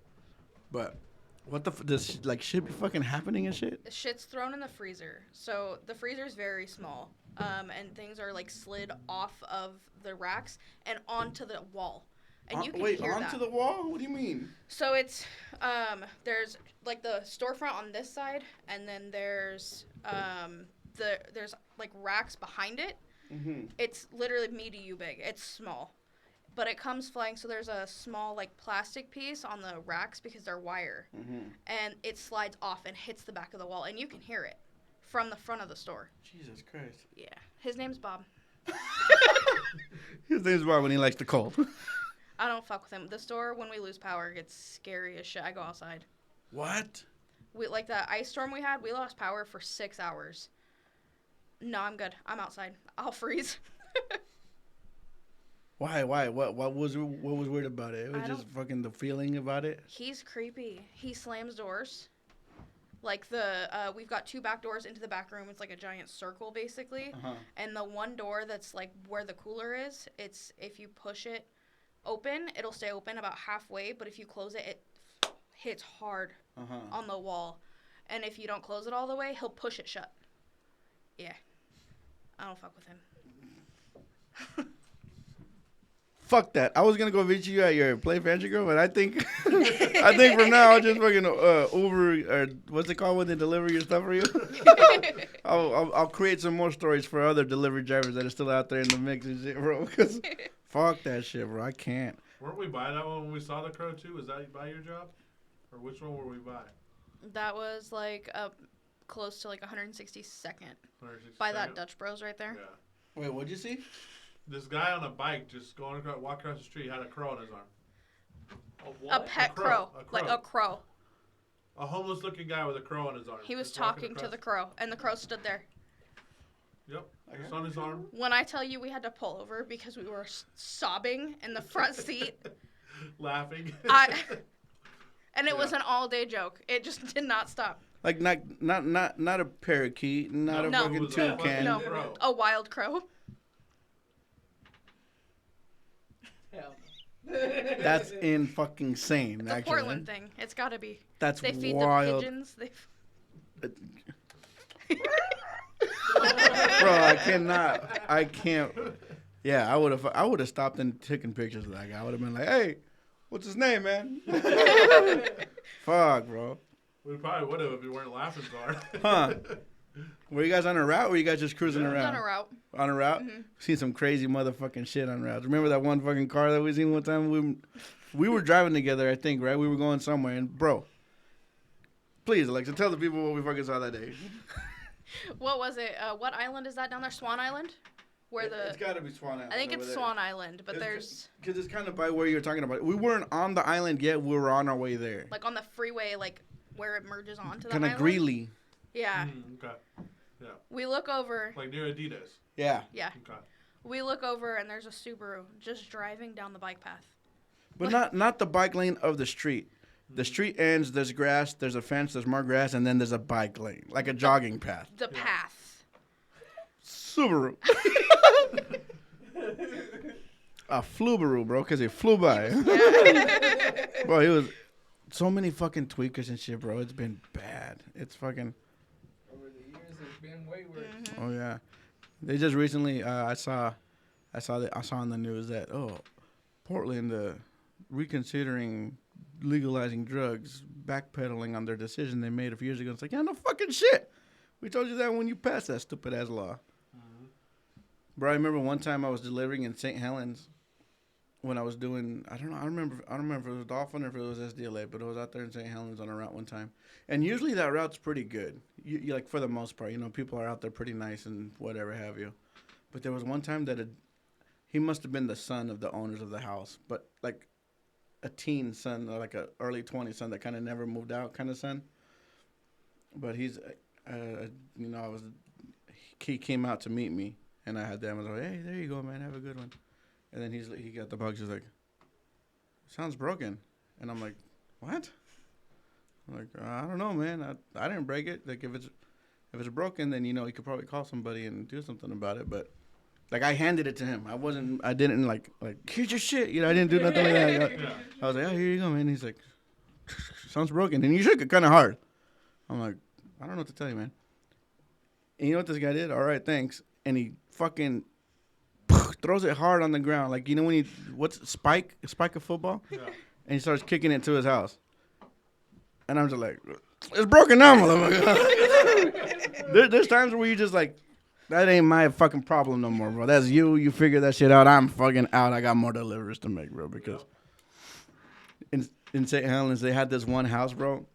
[SPEAKER 3] But what the does like shit be fucking happening and shit?
[SPEAKER 4] shit's thrown in the freezer. So the freezer's very small, and things are like slid off of the racks and onto the wall, and you can
[SPEAKER 3] Wait,
[SPEAKER 4] hear
[SPEAKER 3] onto
[SPEAKER 4] that.
[SPEAKER 3] the wall? What do you mean?
[SPEAKER 4] So it's there's like the storefront on this side, and then there's there's like racks behind it.
[SPEAKER 3] Mm-hmm.
[SPEAKER 4] It's literally me to you big. It's small, but it comes flying. So there's a small like plastic piece on the racks because they're wire,
[SPEAKER 3] Mm-hmm.
[SPEAKER 4] and it slides off and hits the back of the wall, and you can hear it from the front of the store.
[SPEAKER 3] Jesus Christ.
[SPEAKER 4] Yeah. His name's Bob.
[SPEAKER 3] His name's Bob when he likes the cold.
[SPEAKER 4] I don't fuck with him. The store, when we lose power, gets scary as shit. I go outside.
[SPEAKER 3] What?
[SPEAKER 4] Like the ice storm we had, we lost power for 6 hours. No, I'm good. I'm outside. I'll freeze.
[SPEAKER 3] Why? What was weird about it? It was just fucking the feeling about it.
[SPEAKER 4] He's creepy. He slams doors. Like we've got 2 back doors into the back room. It's like a giant circle basically.
[SPEAKER 3] Uh-huh.
[SPEAKER 4] And the one door that's like where the cooler is, it's if you push it open, it'll stay open about halfway. But if you close it, it hits hard on the wall. And if you don't close it all the way, he'll push it shut. Yeah. I don't fuck with him.
[SPEAKER 3] Fuck that. I was gonna go visit you at your Play Fancy Girl, but I think from now I'll just fucking Uber or what's it called when they deliver your stuff for you. I'll create some more stories for other delivery drivers that are still out there in the mix and shit, bro. Because fuck that shit, bro. I can't.
[SPEAKER 1] Weren't we by that one when we saw the Crow too? Was that by your job, or which one were we by?
[SPEAKER 4] That was like close to like 162nd. By that Dutch Bros right there.
[SPEAKER 1] Yeah.
[SPEAKER 3] Wait, what'd you see?
[SPEAKER 1] This guy on a bike just walking across the street had a crow in his arm.
[SPEAKER 4] A pet crow. Like a crow.
[SPEAKER 1] A homeless looking guy with a crow on his arm.
[SPEAKER 4] He was talking to the crow, and the crow stood there.
[SPEAKER 1] Yep. It's on his arm.
[SPEAKER 4] When I tell you we had to pull over because we were sobbing in the front seat.
[SPEAKER 1] Laughing.
[SPEAKER 4] And it was an all-day joke. It just did not stop.
[SPEAKER 3] Like not a parakeet, not a fucking toucan.
[SPEAKER 4] No, a wild crow.
[SPEAKER 3] That's in fucking insane.
[SPEAKER 4] The
[SPEAKER 3] actually.
[SPEAKER 4] Portland thing. It's got to be.
[SPEAKER 3] That's
[SPEAKER 4] they feed
[SPEAKER 3] wild.
[SPEAKER 4] the pigeons.
[SPEAKER 3] Bro, I can't. Yeah, I would have stopped and taken pictures of that guy. I would have been like, hey, what's his name, man? Fuck, bro.
[SPEAKER 1] We probably would have if we weren't laughing so hard.
[SPEAKER 3] Huh. Were you guys on a route or were you guys just cruising around?
[SPEAKER 4] On a route.
[SPEAKER 3] On a route? Mm-hmm. Seen some crazy motherfucking shit on routes. Remember that one fucking car that we seen one time? We were driving together, I think, right? We were going somewhere. And, bro, please, Alexa, tell the people what we fucking saw that day.
[SPEAKER 4] What was it? What island is that down there? Swan Island?
[SPEAKER 3] It's got to be Swan Island.
[SPEAKER 4] I think it's Swan Island, but there's...
[SPEAKER 3] Because it's kind of by where you're talking about. We weren't on the island yet. We were on our way there.
[SPEAKER 4] Like on the freeway, like where it merges onto the
[SPEAKER 3] island? Kind of Greeley.
[SPEAKER 4] Yeah.
[SPEAKER 1] Okay. Yeah.
[SPEAKER 4] We look over.
[SPEAKER 1] Like near Adidas.
[SPEAKER 3] Yeah.
[SPEAKER 4] Yeah.
[SPEAKER 1] Okay.
[SPEAKER 4] We look over and there's a Subaru just driving down the bike path.
[SPEAKER 3] But not the bike lane of the street. The street ends, there's grass, there's a fence, there's more grass, and then there's a bike lane. Like a jogging path.
[SPEAKER 4] The path.
[SPEAKER 3] Subaru. A Flubaru, bro, because it flew by. Bro, it was so many fucking tweakers and shit, bro. It's been bad. It's fucking...
[SPEAKER 5] Over the years, it's been way worse.
[SPEAKER 4] Mm-hmm.
[SPEAKER 3] Oh, yeah. They just recently, I saw on the news that, Portland reconsidering legalizing drugs, backpedaling on their decision they made a few years ago. It's like, yeah, no fucking shit. We told you that when you passed that stupid ass law. Mm-hmm. Bro, I remember one time I was delivering in St. Helens when I was doing, I don't remember if it was Dolphin or if it was SDLA, but it was out there in St. Helens on a route one time. And usually that route's pretty good. You like, for the most part, people are out there pretty nice and whatever have you. But there was one time that he must have been the son of the owners of the house, but like a teen son, like a early 20s son that kind of never moved out kind of son. But he's, he came out to meet me, and I had them. I was like, hey, there you go, man, have a good one. And then he got the box. He's like, sounds broken. And I'm like, what? I'm like, I don't know, man. I didn't break it. Like, if it's broken, then, you could probably call somebody and do something about it. But, like, I handed it to him. I didn't, like, here's your shit. I didn't do nothing like that. I was like, oh, here you go, man. He's like, sounds broken. And you shook it kind of hard. I'm like, I don't know what to tell you, man. And you know what this guy did? All right, thanks. And he fucking throws it hard on the ground. Like, when what's Spike of football? Yeah. And he starts kicking it to his house. And I'm just like, it's broken now, motherfucker. There's times where you just like, that ain't my fucking problem no more, bro. That's you. You figure that shit out. I'm fucking out. I got more deliveries to make, bro. Because in St. Helens, they had this one house, bro,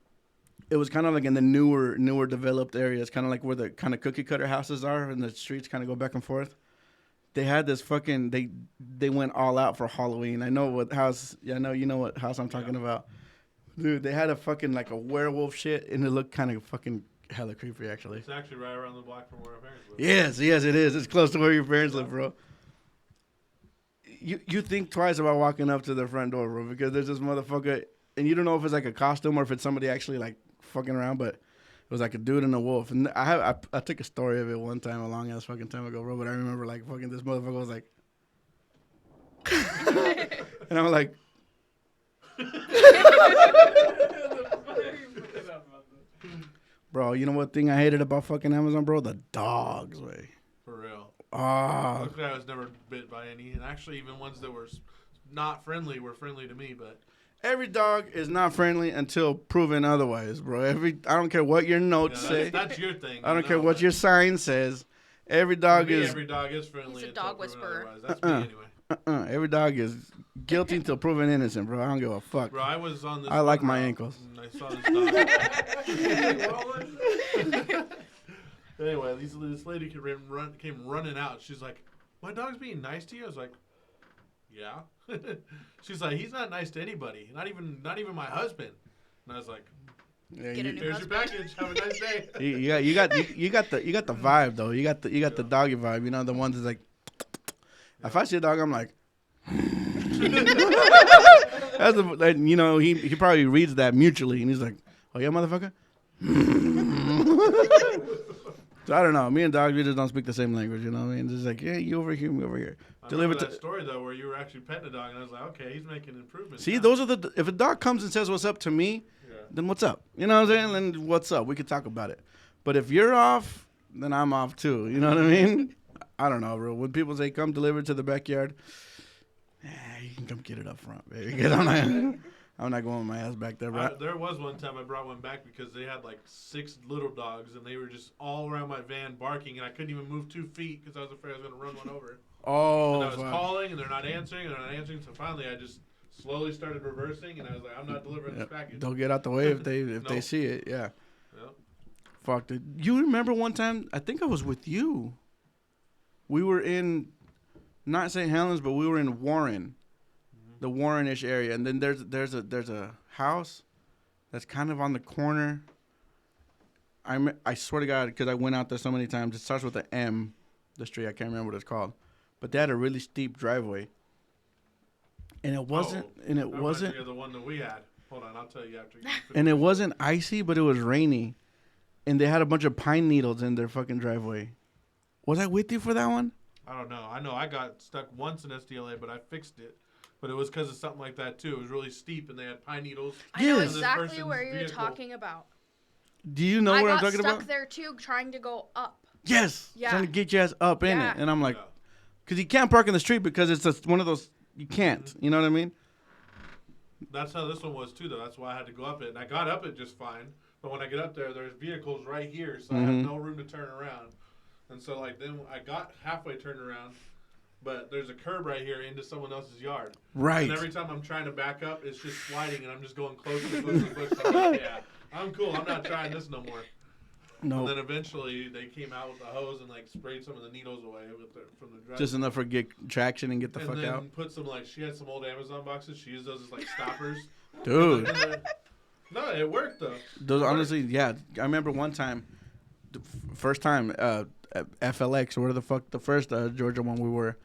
[SPEAKER 3] it was kind of like in the newer developed areas, kind of like where the kind of cookie cutter houses are, and the streets kind of go back and forth. They had this fucking they went all out for Halloween. I know what house. Yeah, I know you know what house I'm talking about, dude. They had a fucking like a werewolf shit, and it looked kind of fucking hella creepy actually.
[SPEAKER 1] It's actually right around the block from where our parents live.
[SPEAKER 3] Yes, it is. It's close to where your parents live, bro. You think twice about walking up to the front door, bro, because there's this motherfucker, and you don't know if it's like a costume or if it's somebody actually like fucking around, but it was like a dude and a wolf. And I took a story of it one time, a long ass fucking time ago, bro. But I remember like fucking this motherfucker was like, and I'm like, bro, you know what thing I hated about fucking Amazon, bro? The dogs, way.
[SPEAKER 1] For real.
[SPEAKER 3] Oh.
[SPEAKER 1] Luckily, I was never bit by any, and actually, even ones that were not friendly were friendly to me. But
[SPEAKER 3] every dog is not friendly until proven otherwise, bro. I don't care what your notes say.
[SPEAKER 1] That's your thing.
[SPEAKER 3] I don't care what your sign says. Every dog is
[SPEAKER 1] friendly.
[SPEAKER 4] He's a dog whisperer.
[SPEAKER 1] That's me anyway.
[SPEAKER 3] Every dog is guilty until proven innocent, bro. I don't give a fuck.
[SPEAKER 1] Bro, I was on this.
[SPEAKER 3] I like my ankles.
[SPEAKER 1] I saw this dog. Anyway, this lady came running out. She's like, "My dog's being nice to you." I was like, "Yeah." She's like, "He's not nice to anybody, not even my husband." And I was like,
[SPEAKER 3] Yeah,
[SPEAKER 4] Get a new
[SPEAKER 1] "Here's your package. Have a nice day."
[SPEAKER 3] you got the vibe though. You got the doggy vibe. You know the ones that's like. If I see a dog, I'm like. You know he probably reads that mutually, and he's like, "Oh yeah, motherfucker." So I don't know. Me and dogs, we just don't speak the same language. You know what I mean? Just like, yeah, you over here, me over here.
[SPEAKER 1] I remember that story though, where you were actually petting a dog, and I was like, okay, he's making improvements.
[SPEAKER 3] See,
[SPEAKER 1] now.
[SPEAKER 3] those are if a dog comes and says what's up to me, then what's up? You know what I'm saying? Then what's up? We could talk about it. But if you're off, then I'm off too. You know what I mean? I don't know, bro. When people say come deliver to the backyard, you can come get it up front, baby. Because I'm not going with my ass back there, bro.
[SPEAKER 1] There was one time I brought one back because they had like 6 little dogs, and they were just all around my van barking, and I couldn't even move 2 feet because I was afraid I was going to run one over.
[SPEAKER 3] Oh,
[SPEAKER 1] and I was calling, and they're not answering, So finally, I just slowly started reversing, and I was like, I'm not delivering this package.
[SPEAKER 3] Don't get out the way if they see it. Yeah.
[SPEAKER 1] Yep.
[SPEAKER 3] Fuck, dude. You remember one time? I think I was with you. We were in, not St. Helens, but we were in Warren, the Warren-ish area, and then there's a house that's kind of on the corner. I swear to God, because I went out there so many times. It starts with an M, the street. I can't remember what it's called, but they had a really steep driveway, and it wasn't.
[SPEAKER 1] The one that we had. Hold on, I'll tell you after.
[SPEAKER 3] And it wasn't icy, but it was rainy, and they had a bunch of pine needles in their fucking driveway. Was I with you for that one?
[SPEAKER 1] I don't know. I know I got stuck once in SDLA, but I fixed it. But it was because of something like that, too. It was really steep, and they had pine needles.
[SPEAKER 4] I know exactly where you're talking about.
[SPEAKER 3] Do you know what I'm talking about?
[SPEAKER 4] I got stuck there, too, trying to go up.
[SPEAKER 3] Yes. Yeah. Trying to get your ass up in it. And I'm like,
[SPEAKER 1] yeah.
[SPEAKER 3] Because you can't park in the street because it's just one of those, you can't. Mm-hmm. You know what I mean?
[SPEAKER 1] That's how this one was, too, though. That's why I had to go up it. And I got up it just fine. But when I get up there, there's vehicles right here, so I have no room to turn around. And so, like, then I got halfway turned around, but there's a curb right here into someone else's yard.
[SPEAKER 3] Right.
[SPEAKER 1] And every time I'm trying to back up, it's just sliding, and I'm just going closer and closer and closer. I'm like, yeah, I'm cool. I'm not trying this no more. No. And then eventually they came out with a hose and, like, sprayed some of the needles away from the driveway.
[SPEAKER 3] Just enough for get traction and get the fuck out.
[SPEAKER 1] And put some, like, she had some old Amazon boxes. She used those as, like, stoppers.
[SPEAKER 3] Dude.
[SPEAKER 1] No, it worked, though.
[SPEAKER 3] Those honestly, yeah. I remember one time, first time, FLX, or where the fuck, the first Georgia one we were,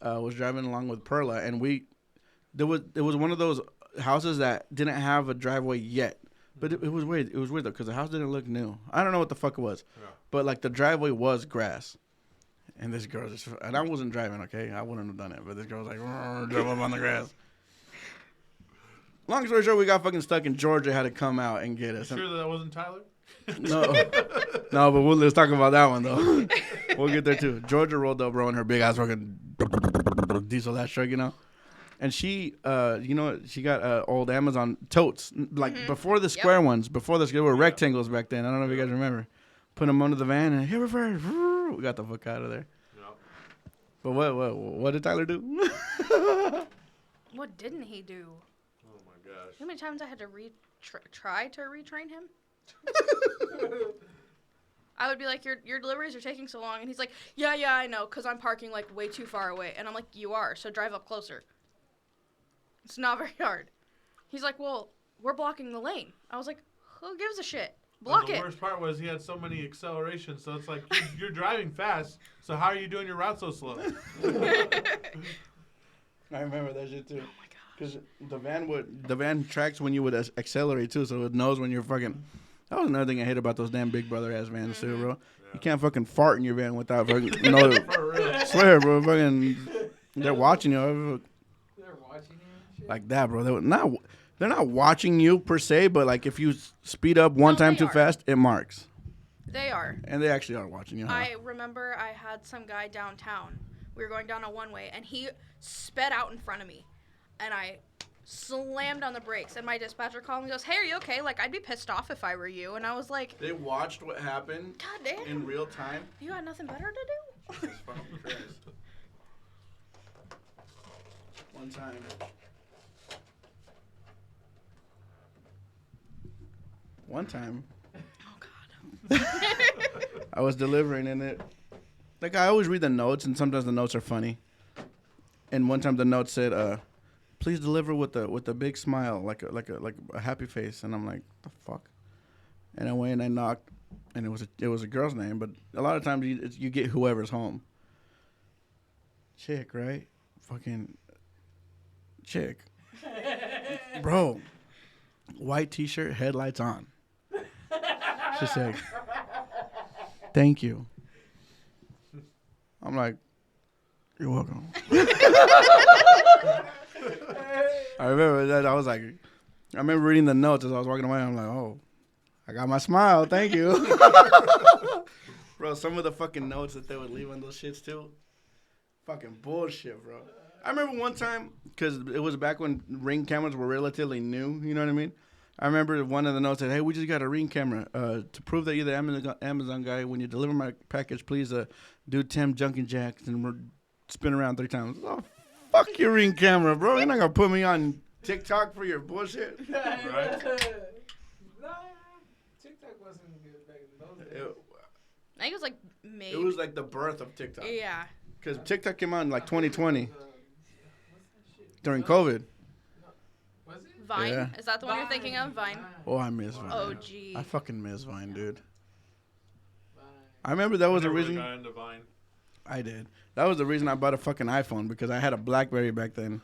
[SPEAKER 3] was driving along with Perla, and it was one of those houses that didn't have a driveway yet, but it was weird. It was weird though, because the house didn't look new. I don't know what the fuck it was, but like the driveway was grass, and this girl just, and I wasn't driving, okay, I wouldn't have done it, but this girl was like, drove up on the grass. Long story short, we got fucking stuck, and Georgia had to come out and get us.
[SPEAKER 1] You sure that wasn't Tyler?
[SPEAKER 3] No, but let's talk about that one though. We'll get there too. Georgia rolled up, bro, in her big ass fucking diesel ass truck, you know. And she, she got old Amazon totes, like before the square ones. Before there were rectangles back then. I don't know if you guys remember. Put them under the van and here we got the fuck out of there. Yep. But what did Tyler do?
[SPEAKER 4] What didn't he do?
[SPEAKER 1] Oh my gosh!
[SPEAKER 4] How many times I had to try to retrain him? I would be like, your deliveries are taking so long. And he's like, yeah, I know, because I'm parking, like, way too far away. And I'm like, you are, so drive up closer. It's not very hard. He's like, well, we're blocking the lane. I was like, who gives a shit? Block it.
[SPEAKER 1] The worst part was he had so many accelerations, so it's like, you're driving fast, so how are you doing your route so slow?
[SPEAKER 3] I remember that shit too.
[SPEAKER 4] Oh my god.
[SPEAKER 3] Because the van tracks when you would accelerate too, so it knows when you're fucking. That was another thing I hate about those damn big brother ass vans too, bro. Yeah. You can't fucking fart in your van without fucking swear, bro. Fucking, they're watching you.
[SPEAKER 5] They're watching you.
[SPEAKER 3] Like that, bro. They're not watching you per se, but like if you speed up one time too fast, it marks.
[SPEAKER 4] They are.
[SPEAKER 3] And they actually are watching you. Huh?
[SPEAKER 4] I remember I had some guy downtown. We were going down a one-way, and he sped out in front of me. And I slammed on the brakes. And my dispatcher called me and goes, hey, are you okay? Like, I'd be pissed off if I were you. And I was like...
[SPEAKER 3] They watched what happened
[SPEAKER 4] God damn.
[SPEAKER 3] in real time.
[SPEAKER 4] You had nothing better to do?
[SPEAKER 3] Jesus fucking Christ. One time.
[SPEAKER 4] Oh, God.
[SPEAKER 3] I was delivering and it... Like, I always read the notes, and sometimes the notes are funny. And one time the note said, please deliver with a big smile, like a happy face. And I'm like, the fuck? And I went and I knocked, and it was a girl's name, but a lot of times you get whoever's home. Chick, right? Fucking chick. Bro, white t-shirt, headlights on. She said, thank you. I'm like, you're welcome. I remember that. I remember reading the notes as I was walking away. I'm like, oh, I got my smile. Thank you. Bro, some of the fucking notes that they would leave on those shits too. Fucking bullshit, bro. I remember one time, because it was back when Ring cameras were relatively new. You know what I mean? I remember one of the notes said, hey, we just got a Ring camera. To prove that you're the Amazon guy, when you deliver my package, please do 10 jumping jacks and spin around 3 times. Oh, fuck your Ring camera, bro. You're not going to put me on TikTok for your bullshit.
[SPEAKER 1] Right?
[SPEAKER 5] Nah, TikTok wasn't good back in those days.
[SPEAKER 4] I think it was like May.
[SPEAKER 3] It was like the birth of TikTok.
[SPEAKER 4] Yeah.
[SPEAKER 3] Because TikTok came out in like 2020 during COVID.
[SPEAKER 5] Was it?
[SPEAKER 4] Vine?
[SPEAKER 3] Yeah.
[SPEAKER 4] Is that the one you're thinking of? Vine?
[SPEAKER 3] Oh, I miss Vine.
[SPEAKER 4] Oh, gee.
[SPEAKER 3] I fucking miss Vine, dude.
[SPEAKER 5] Vine.
[SPEAKER 3] I remember that was the
[SPEAKER 1] I never
[SPEAKER 3] reason.
[SPEAKER 1] really got into Vine.
[SPEAKER 3] I did. That was the reason I bought a fucking iPhone, because I had a BlackBerry back then.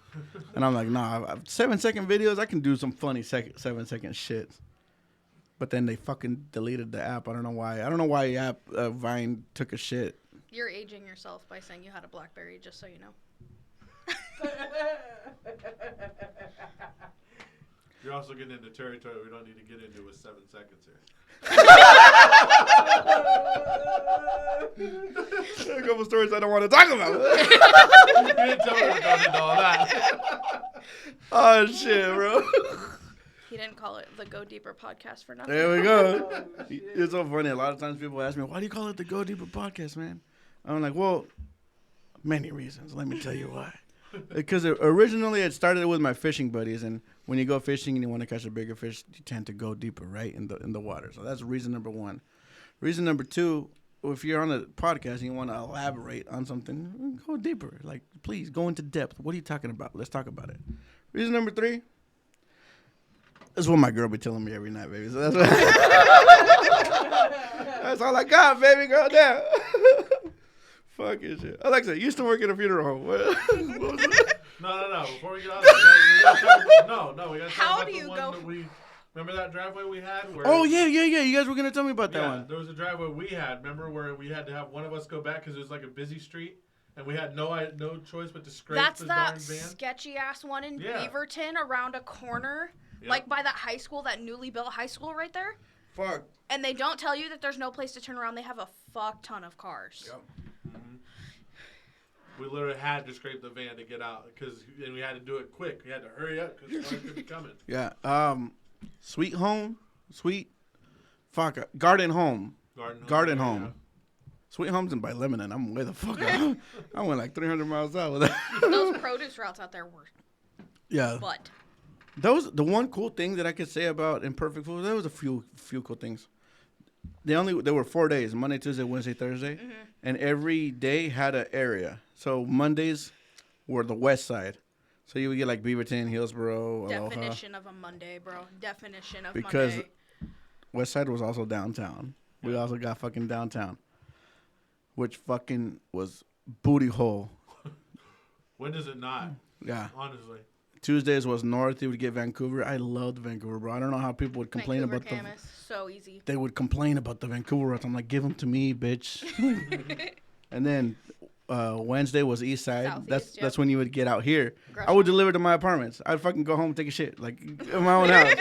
[SPEAKER 3] And I'm like, nah, 7-second videos, I can do some funny 7-second shit. But then they fucking deleted the app. I don't know why. I don't know why Vine took a shit.
[SPEAKER 4] You're aging yourself by saying you had a BlackBerry, just so you know.
[SPEAKER 1] You're also getting into territory we don't need to get into with 7 seconds here.
[SPEAKER 3] There are a couple stories I don't want to talk about.
[SPEAKER 1] You didn't tell me we're going into all that.
[SPEAKER 3] Oh, shit, bro.
[SPEAKER 4] He didn't call it the Go Deeper podcast for nothing.
[SPEAKER 3] There we go. It's so funny. A lot of times people ask me, why do you call it the Go Deeper podcast, man? I'm like, well, many reasons. Let me tell you why. Because originally it started with my fishing buddies, and when you go fishing and you want to catch a bigger fish, you tend to go deeper, right, in the water. So that's reason number 1. Reason number 2, if you're on a podcast and you want to elaborate on something, go deeper. Like, please, go into depth. What are you talking about? Let's talk about it. Reason number 3, that's what my girl be telling me every night, baby. So that's that's all I got, baby girl. Damn. Fucking shit. Alexa, you used to work at a funeral home. What was it?
[SPEAKER 1] No. Before we get on that, we got to
[SPEAKER 4] How
[SPEAKER 1] talk about
[SPEAKER 4] do
[SPEAKER 1] the
[SPEAKER 4] you
[SPEAKER 1] one
[SPEAKER 4] go?
[SPEAKER 1] that we... Remember that driveway we had? Where,
[SPEAKER 3] Oh, yeah. You guys were going to tell me about that
[SPEAKER 1] yeah,
[SPEAKER 3] one.
[SPEAKER 1] there was a driveway we had. Remember where we had to have one of us go back because it was like a busy street? And we had no choice but to scrape
[SPEAKER 4] That's
[SPEAKER 1] the
[SPEAKER 4] that
[SPEAKER 1] darn van?
[SPEAKER 4] sketchy ass one in
[SPEAKER 1] Yeah.
[SPEAKER 4] Beaverton around a corner,
[SPEAKER 1] Yep.
[SPEAKER 4] like by that high school, that newly built high school right there.
[SPEAKER 3] Fuck.
[SPEAKER 4] And they don't tell you that there's no place to turn around. They have a fuck ton of cars.
[SPEAKER 3] Yep.
[SPEAKER 1] We literally had to scrape the van to get out and we had to do it quick. We had to hurry up because the car could be coming.
[SPEAKER 3] Yeah. Garden Home. Garden Home.
[SPEAKER 1] Yeah.
[SPEAKER 3] Sweet Home's in by Lebanon. I'm way the fuck out. I went like 300 miles out with that.
[SPEAKER 4] Those produce routes out there were
[SPEAKER 3] Yeah.
[SPEAKER 4] butt.
[SPEAKER 3] The one cool thing that I could say about Imperfect Foods, there was a few cool things. There were 4 days: Monday, Tuesday, Wednesday, Thursday, and every day had an area. So Mondays were the west side, so you would get like Beaverton, Hillsboro, Aloha.
[SPEAKER 4] Definition of a Monday, bro. Definition of
[SPEAKER 3] Because
[SPEAKER 4] Monday.
[SPEAKER 3] west side was also downtown. We also got fucking downtown, which fucking was booty hole.
[SPEAKER 1] When does it not?
[SPEAKER 3] Yeah.
[SPEAKER 1] Honestly.
[SPEAKER 3] Tuesdays was north. You would get Vancouver. I loved Vancouver, bro. I don't know how people would complain
[SPEAKER 4] Vancouver
[SPEAKER 3] about
[SPEAKER 4] Camas, so easy.
[SPEAKER 3] They would complain about the Vancouver routes. I'm like, give them to me, bitch. And then Wednesday was east side.
[SPEAKER 4] Southeast,
[SPEAKER 3] That's when you would get out here.
[SPEAKER 4] Gresham.
[SPEAKER 3] I would deliver to my apartments. I'd fucking go home and take a shit, like in my own house.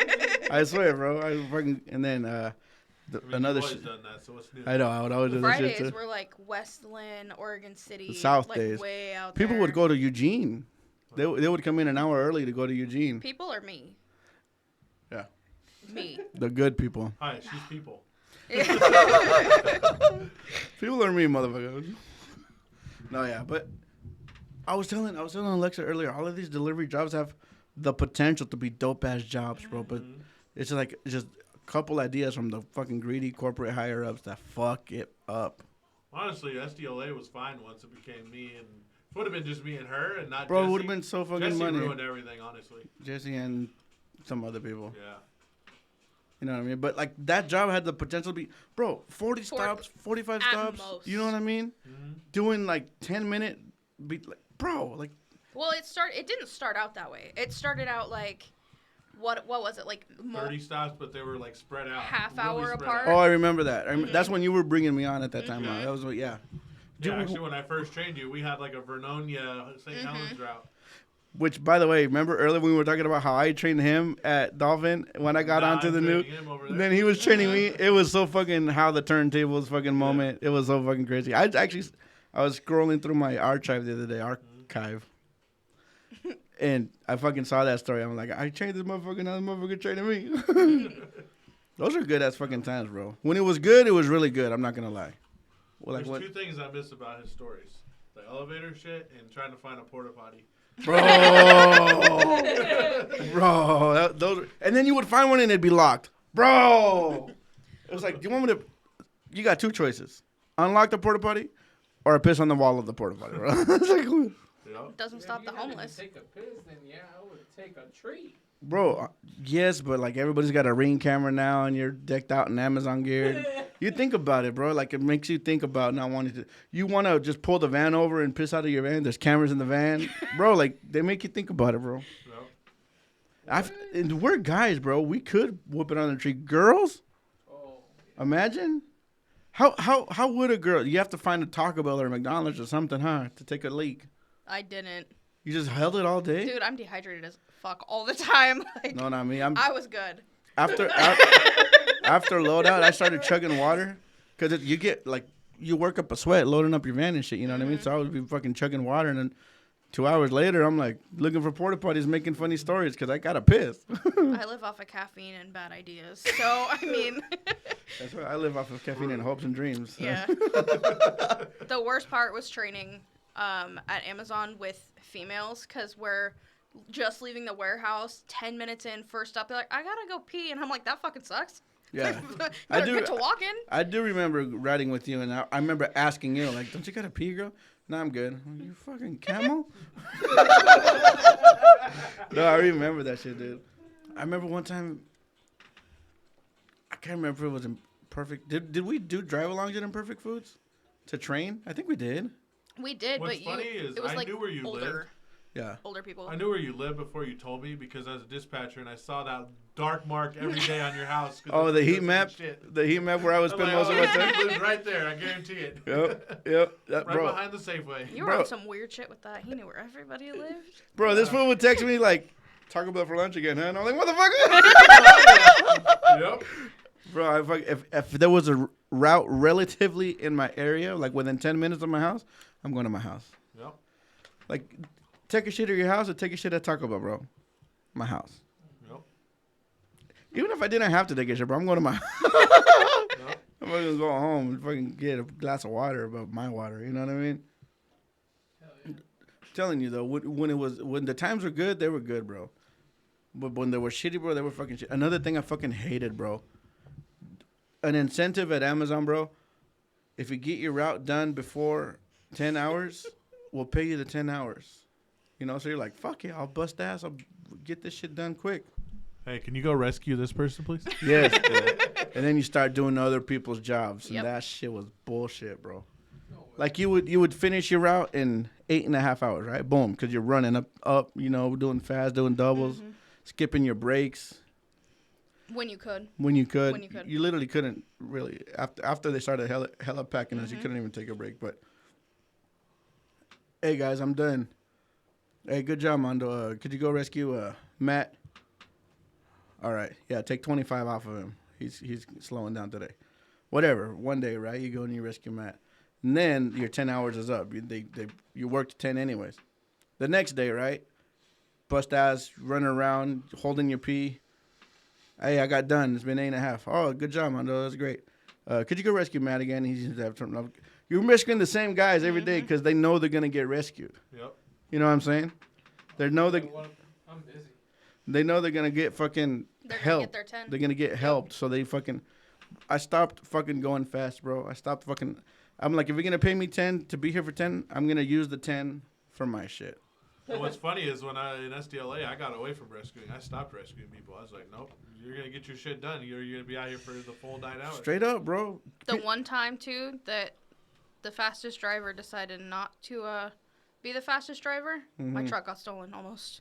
[SPEAKER 3] I swear, bro. And then another
[SPEAKER 1] you've
[SPEAKER 3] shit.
[SPEAKER 1] always done that, so what's new?
[SPEAKER 3] I know. I would always do that shit
[SPEAKER 4] Fridays
[SPEAKER 3] too.
[SPEAKER 4] were like Westland, Oregon City,
[SPEAKER 3] The South
[SPEAKER 4] like
[SPEAKER 3] days.
[SPEAKER 4] way out
[SPEAKER 3] People
[SPEAKER 4] there.
[SPEAKER 3] would go to Eugene. They would come in an hour early to go to Eugene.
[SPEAKER 4] People or me?
[SPEAKER 3] Yeah.
[SPEAKER 4] Me.
[SPEAKER 3] The good people.
[SPEAKER 1] Hi, she's people.
[SPEAKER 3] People are me, motherfuckers. No, yeah, but I was telling Alexa earlier, all of these delivery jobs have the potential to be dope ass jobs, bro. But it's just a couple ideas from the fucking greedy corporate higher ups that fuck it up.
[SPEAKER 1] Honestly, SDLA was fine once it became me and it would have been just me and her and not
[SPEAKER 3] Bro,
[SPEAKER 1] Jesse.
[SPEAKER 3] it would have been so fucking
[SPEAKER 1] Jesse
[SPEAKER 3] money.
[SPEAKER 1] ruined everything, honestly.
[SPEAKER 3] Jesse and some other people.
[SPEAKER 1] Yeah.
[SPEAKER 3] You know what I mean? But like that job had the potential to be, bro, 40 stops, 45
[SPEAKER 4] at
[SPEAKER 3] stops.
[SPEAKER 4] most.
[SPEAKER 3] You know what I mean?
[SPEAKER 1] Mm-hmm.
[SPEAKER 3] Doing like 10-minute beat, like, bro, like.
[SPEAKER 4] Well, it didn't start out that way. It started out like, what was it, like
[SPEAKER 1] 30 stops, but they were like spread out.
[SPEAKER 4] Half
[SPEAKER 1] really
[SPEAKER 4] hour
[SPEAKER 1] spread
[SPEAKER 4] apart?
[SPEAKER 1] out.
[SPEAKER 3] Oh, I remember that. That's when you were bringing me on at that time.
[SPEAKER 1] Mhm.
[SPEAKER 3] That was what, yeah.
[SPEAKER 1] Yeah, actually, when I first trained you, we had like a Vernonia St. Helens route.
[SPEAKER 3] Which, by the way, remember earlier when we were talking about how I trained him at Dolphin when I got onto the new. Then he was training me. It was so fucking how the turntables fucking moment. It was so fucking crazy. I was scrolling through my archive the other day, and I fucking saw that story. I'm like, I trained this motherfucker, now this motherfucker training me. Those are good ass fucking times, bro. When it was good, it was really good. I'm not gonna lie. Well, like,
[SPEAKER 1] There's
[SPEAKER 3] what?
[SPEAKER 1] two things I miss about his stories: the elevator shit and trying to find a porta potty.
[SPEAKER 3] Bro, those. And then you would find one and it'd be locked, bro. It was like, do you want me to? You got two choices: unlock the porta potty, or piss on the wall of the porta potty, bro. It's like,
[SPEAKER 1] Yep.
[SPEAKER 4] Doesn't stop the homeless.
[SPEAKER 5] Take a piss, then yeah, I would take a treat.
[SPEAKER 3] bro, yes, but like everybody's got a Ring camera now, and you're decked out in Amazon gear. You think about it, bro. Like it makes you think about not wanting to. You want to just pull the van over and piss out of your van. There's cameras in the van, bro. Like they make you think about it, bro.
[SPEAKER 1] Yep.
[SPEAKER 3] And we're guys, bro. We could whoop it on the tree. Girls, imagine. How would a girl? You have to find a Taco Bell or a McDonald's or something, huh, to take a leak.
[SPEAKER 4] I didn't.
[SPEAKER 3] You just held it all day.
[SPEAKER 4] Dude, I'm dehydrated as fuck all the time. Like,
[SPEAKER 3] No, not me.
[SPEAKER 4] I was good.
[SPEAKER 3] After loadout, I started chugging water because you get like you work up a sweat loading up your van and shit. You know what I mean? So I would be fucking chugging water, and then 2 hours later, I'm like looking for porta potties, making funny stories because I gotta piss.
[SPEAKER 4] I live off of caffeine and bad ideas. So I mean,
[SPEAKER 3] That's why I live off of caffeine and hopes and dreams.
[SPEAKER 4] yeah. The worst part was training at Amazon with females because we're just leaving the warehouse 10 minutes in. First up, they're like, I gotta go pee, and I'm like, that fucking sucks.
[SPEAKER 3] Yeah.
[SPEAKER 4] I do get to walk in.
[SPEAKER 3] I do remember riding with you, and I remember asking you, like, don't you gotta pee, girl? No, I'm good. You fucking camel? No, I remember that shit, dude. I remember one time, I can't remember if it was Imperfect. Did we do drive-alongs at Imperfect Foods to train? I think we did.
[SPEAKER 4] We did,
[SPEAKER 1] What's
[SPEAKER 4] but
[SPEAKER 1] funny is
[SPEAKER 4] it was
[SPEAKER 1] I
[SPEAKER 4] like
[SPEAKER 1] knew where you lived.
[SPEAKER 3] Yeah.
[SPEAKER 4] Older people.
[SPEAKER 1] I knew where you lived before you told me because I was a dispatcher and I saw that dark mark every day on your house.
[SPEAKER 3] Oh, the heat
[SPEAKER 1] of
[SPEAKER 3] map?
[SPEAKER 1] shit.
[SPEAKER 3] The heat map where I was
[SPEAKER 1] I'm
[SPEAKER 3] spending
[SPEAKER 1] like,
[SPEAKER 3] most of my
[SPEAKER 1] it
[SPEAKER 3] time?
[SPEAKER 1] lives right there. I guarantee it.
[SPEAKER 3] Yep.
[SPEAKER 1] Right
[SPEAKER 3] Bro,
[SPEAKER 1] behind the Safeway.
[SPEAKER 4] You were
[SPEAKER 3] Bro.
[SPEAKER 4] on some weird shit with that. He knew where everybody lived.
[SPEAKER 3] bro, this fool would text me like, Taco Bell for lunch again, huh? And I'm like, motherfucker.
[SPEAKER 1] Yep.
[SPEAKER 3] Bro, if there was a route relatively in my area, like within 10 minutes of my house, I'm going to my house.
[SPEAKER 1] Yep.
[SPEAKER 3] Like, take a shit at your house or take a shit at Taco Bell, bro. My house.
[SPEAKER 1] Yep.
[SPEAKER 3] Even if I didn't have to take a shit, bro, I'm going to my house.
[SPEAKER 1] Yep.
[SPEAKER 3] I'm going to go home and fucking get a glass of water, about my water. You know what I mean?
[SPEAKER 5] Hell yeah.
[SPEAKER 3] Telling you though, when the times were good, they were good, bro. But when they were shitty, bro, they were fucking shit. Another thing I fucking hated, bro. An incentive at Amazon, bro. If you get your route done before 10 hours, we'll pay you the 10 hours. You know, so you're like, fuck it, I'll bust ass. I'll get this shit done quick.
[SPEAKER 1] Hey, can you go rescue this person, please?
[SPEAKER 3] Yes, bro. And then you start doing other people's jobs. And
[SPEAKER 4] Yep.
[SPEAKER 3] that shit was bullshit, bro. Like you would finish your route in 8.5 hours, right? Boom, because you're running up, you know, doing fast, doing doubles, skipping your breaks.
[SPEAKER 4] When you could.
[SPEAKER 3] When you could.
[SPEAKER 4] When you could.
[SPEAKER 3] You literally couldn't really. After they started hella packing us, you couldn't even take a break. But, hey, guys, I'm done. Hey, good job, Mondo. Could you go rescue Matt? All right. Yeah, take 25 off of him. He's slowing down today. Whatever. One day, right? You go and you rescue Matt. And then your 10 hours is up. You worked 10 anyways. The next day, right? Bust ass, running around, holding your pee. Hey, I got done. It's been 8.5. Oh, good job, Mondo. That's great. Could you go rescue Matt again? He seems to have something. You're rescuing the same guys every day because they know they're going to get rescued.
[SPEAKER 1] Yep.
[SPEAKER 3] You know what I'm saying? They know
[SPEAKER 5] I'm busy.
[SPEAKER 3] They know they're going to get fucking
[SPEAKER 4] They're
[SPEAKER 3] help.
[SPEAKER 4] gonna get their 10.
[SPEAKER 3] They're going to get helped. So they fucking... I stopped fucking going fast, bro. I stopped fucking... I'm like, if you're going to pay me 10 to be here for 10, I'm going to use the 10 for my shit.
[SPEAKER 1] And what's funny is when in SDLA, I got away from rescuing. I stopped rescuing people. I was like, nope, you're going to get your shit done. You're going to be out here for the full 9 hours.
[SPEAKER 3] Straight up, bro.
[SPEAKER 4] The one time, too, that the fastest driver decided not to be the fastest driver, my truck got stolen almost.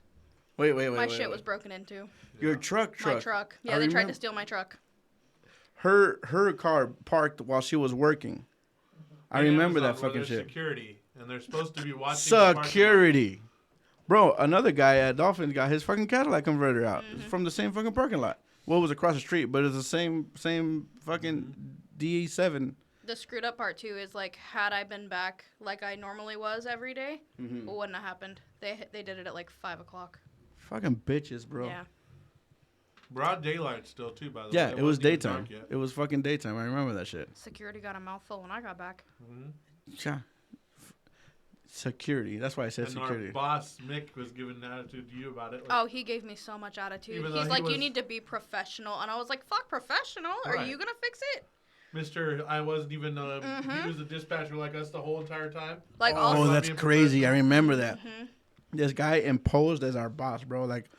[SPEAKER 3] Wait.
[SPEAKER 4] My shit was broken into.
[SPEAKER 3] Your truck.
[SPEAKER 4] My truck. Yeah, they tried to steal my truck.
[SPEAKER 3] Her car parked while she was working. I remember that fucking shit.
[SPEAKER 1] Security, and they're supposed to be watching
[SPEAKER 3] Security. Bro, another guy at Dolphins got his fucking Cadillac converter out from the same fucking parking lot. Well, it was across the street, but it's the same fucking DE7.
[SPEAKER 4] The screwed up part, too, is, like, had I been back like I normally was every day, it wouldn't have happened. They did it at, like, 5 o'clock.
[SPEAKER 3] Fucking bitches, bro.
[SPEAKER 4] Yeah.
[SPEAKER 1] Broad daylight still, too, by the way.
[SPEAKER 3] Yeah, it was
[SPEAKER 1] wasn't even
[SPEAKER 3] daytime.
[SPEAKER 1] dark yet.
[SPEAKER 3] It was fucking daytime. I remember that shit.
[SPEAKER 4] Security got a mouthful when I got back.
[SPEAKER 3] Yeah. Security. That's why I said
[SPEAKER 1] And
[SPEAKER 3] security.
[SPEAKER 1] our boss, Mick, was giving an attitude to you about it. Like,
[SPEAKER 4] Oh, he gave me so much attitude.
[SPEAKER 1] Even though
[SPEAKER 4] He's
[SPEAKER 1] he
[SPEAKER 4] like,
[SPEAKER 1] was-
[SPEAKER 4] you need to be professional. And I was like, fuck professional. Are
[SPEAKER 1] Right.
[SPEAKER 4] you going to fix it?
[SPEAKER 1] Mr. I wasn't even, he was a dispatcher like us the whole entire time.
[SPEAKER 4] Like,
[SPEAKER 3] Oh,
[SPEAKER 4] also,
[SPEAKER 3] that's
[SPEAKER 1] being
[SPEAKER 3] crazy. I
[SPEAKER 1] professional.
[SPEAKER 3] remember that. This guy imposed as our boss, bro. Like,